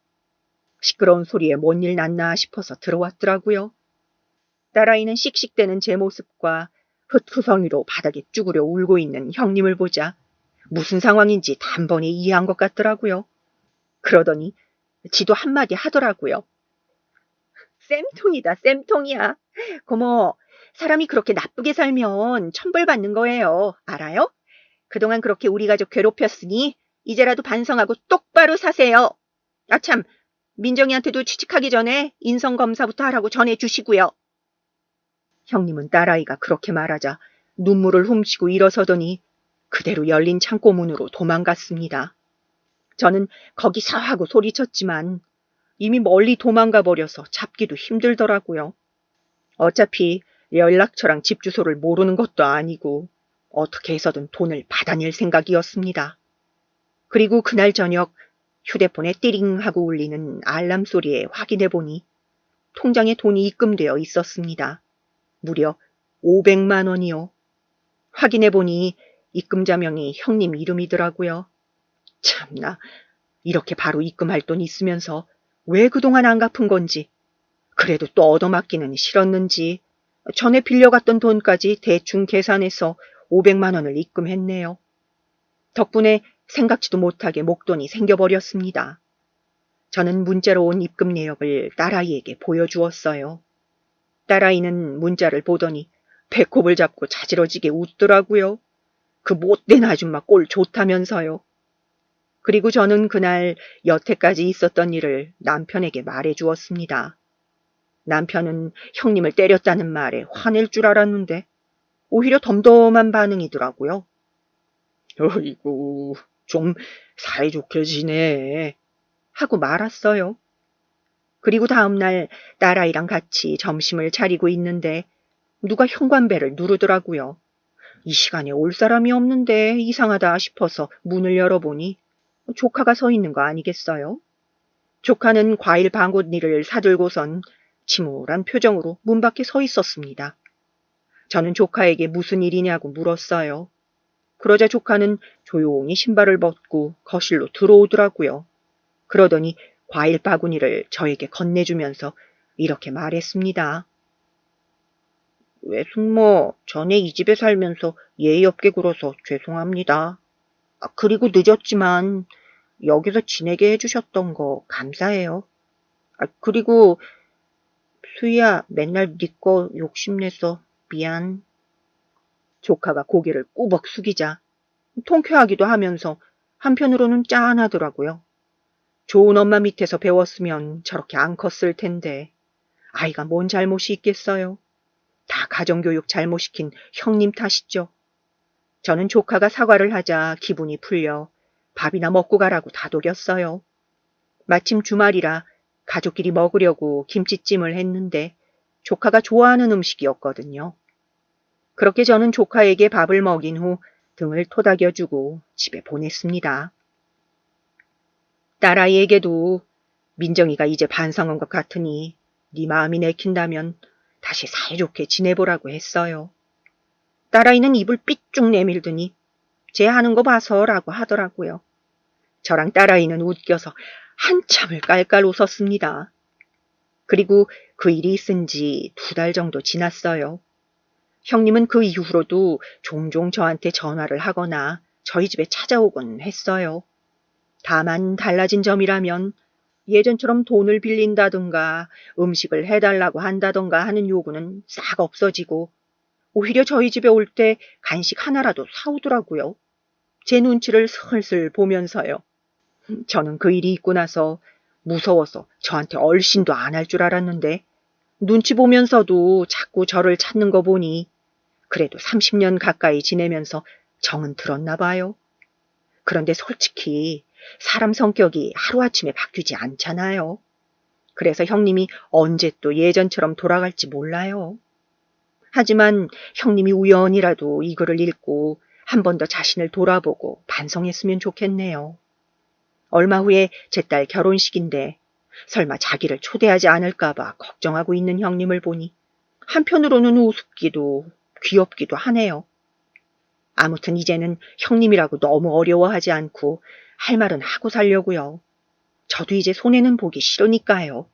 B: 시끄러운 소리에 뭔 일 났나 싶어서 들어왔더라고요. 딸아이는 씩씩대는 제 모습과 흩투성이로 바닥에 쭈그려 울고 있는 형님을 보자 무슨 상황인지 단번에 이해한 것 같더라고요. 그러더니 지도 한마디 하더라고요. 쌤통이다, 쌤통이야. 고모, 사람이 그렇게 나쁘게 살면 천벌받는 거예요. 알아요? 그동안 그렇게 우리 가족 괴롭혔으니 이제라도 반성하고 똑바로 사세요. 참, 민정이한테도 취직하기 전에 인성검사부터 하라고 전해주시고요. 형님은 딸아이가 그렇게 말하자 눈물을 훔치고 일어서더니 그대로 열린 창고 문으로 도망갔습니다. 저는 거기서 하고 소리쳤지만 이미 멀리 도망가 버려서 잡기도 힘들더라고요. 어차피 연락처랑 집 주소를 모르는 것도 아니고 어떻게 해서든 돈을 받아낼 생각이었습니다. 그리고 그날 저녁 휴대폰에 띠링 하고 울리는 알람 소리에 확인해 보니 통장에 돈이 입금되어 있었습니다. 무려 500만 원이요. 확인해 보니 입금자 명이 형님 이름이더라고요. 참나, 이렇게 바로 입금할 돈 있으면서 왜 그동안 안 갚은 건지, 그래도 또 얻어맞기는 싫었는지 전에 빌려갔던 돈까지 대충 계산해서 500만 원을 입금했네요. 덕분에 생각지도 못하게 목돈이 생겨버렸습니다. 저는 문자로 온 입금 내역을 딸아이에게 보여주었어요. 딸아이는 문자를 보더니 배꼽을 잡고 자지러지게 웃더라고요. 그 못된 아줌마 꼴 좋다면서요. 그리고 저는 그날 여태까지 있었던 일을 남편에게 말해주었습니다. 남편은 형님을 때렸다는 말에 화낼 줄 알았는데 오히려 덤덤한 반응이더라고요. 어이구, 좀 사이좋게 지내 하고 말았어요. 그리고 다음날 딸아이랑 같이 점심을 차리고 있는데 누가 현관벨을 누르더라고요. 이 시간에 올 사람이 없는데 이상하다 싶어서 문을 열어보니 조카가 서 있는 거 아니겠어요? 조카는 과일 바구니를 사들고선 침울한 표정으로 문 밖에 서 있었습니다. 저는 조카에게 무슨 일이냐고 물었어요. 그러자 조카는 조용히 신발을 벗고 거실로 들어오더라고요. 그러더니 과일 바구니를 저에게 건네주면서 이렇게 말했습니다. 외숙모, 전에 이 집에 살면서 예의 없게 굴어서 죄송합니다. 그리고 늦었지만 여기서 지내게 해주셨던 거 감사해요. 그리고 수희야, 맨날 네 거 욕심내서 미안. 조카가 고개를 꾸벅 숙이자 통쾌하기도 하면서 한편으로는 짠하더라고요. 좋은 엄마 밑에서 배웠으면 저렇게 안 컸을 텐데 아이가 뭔 잘못이 있겠어요. 다 가정교육 잘못시킨 형님 탓이죠. 저는 조카가 사과를 하자 기분이 풀려 밥이나 먹고 가라고 다독였어요. 마침 주말이라 가족끼리 먹으려고 김치찜을 했는데 조카가 좋아하는 음식이었거든요. 그렇게 저는 조카에게 밥을 먹인 후 등을 토닥여주고 집에 보냈습니다. 딸아이에게도 민정이가 이제 반성한 것 같으니 네 마음이 내킨다면 다시 사이좋게 지내보라고 했어요. 딸아이는 입을 삐쭉 내밀더니 쟤 하는 거 봐서라고 하더라고요. 저랑 딸아이는 웃겨서 한참을 깔깔 웃었습니다. 그리고 그 일이 있은 지 2달 정도 지났어요. 형님은 그 이후로도 종종 저한테 전화를 하거나 저희 집에 찾아오곤 했어요. 다만 달라진 점이라면 예전처럼 돈을 빌린다든가 음식을 해달라고 한다든가 하는 요구는 싹 없어지고 오히려 저희 집에 올 때 간식 하나라도 사오더라고요. 제 눈치를 슬슬 보면서요. 저는 그 일이 있고 나서 무서워서 저한테 얼씬도 안 할 줄 알았는데 눈치 보면서도 자꾸 저를 찾는 거 보니 그래도 30년 가까이 지내면서 정은 들었나 봐요. 그런데 솔직히 사람 성격이 하루아침에 바뀌지 않잖아요. 그래서 형님이 언제 또 예전처럼 돌아갈지 몰라요. 하지만 형님이 우연이라도 이 글을 읽고 한 번 더 자신을 돌아보고 반성했으면 좋겠네요. 얼마 후에 제 딸 결혼식인데 설마 자기를 초대하지 않을까봐 걱정하고 있는 형님을 보니 한편으로는 우습기도 귀엽기도 하네요. 아무튼 이제는 형님이라고 너무 어려워하지 않고 할 말은 하고 살려고요. 저도 이제 손해는 보기 싫으니까요.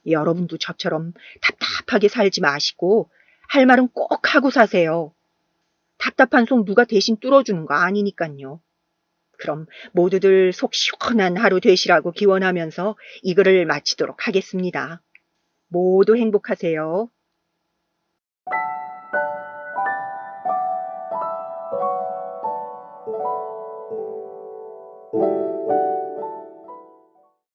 B: 여러분도 저처럼 답답하게 살지 마시고 할 말은 꼭 하고 사세요. 답답한 속 누가 대신 뚫어주는 거 아니니깐요. 그럼 모두들 속 시원한 하루 되시라고 기원하면서 이 글을 마치도록 하겠습니다. 모두 행복하세요.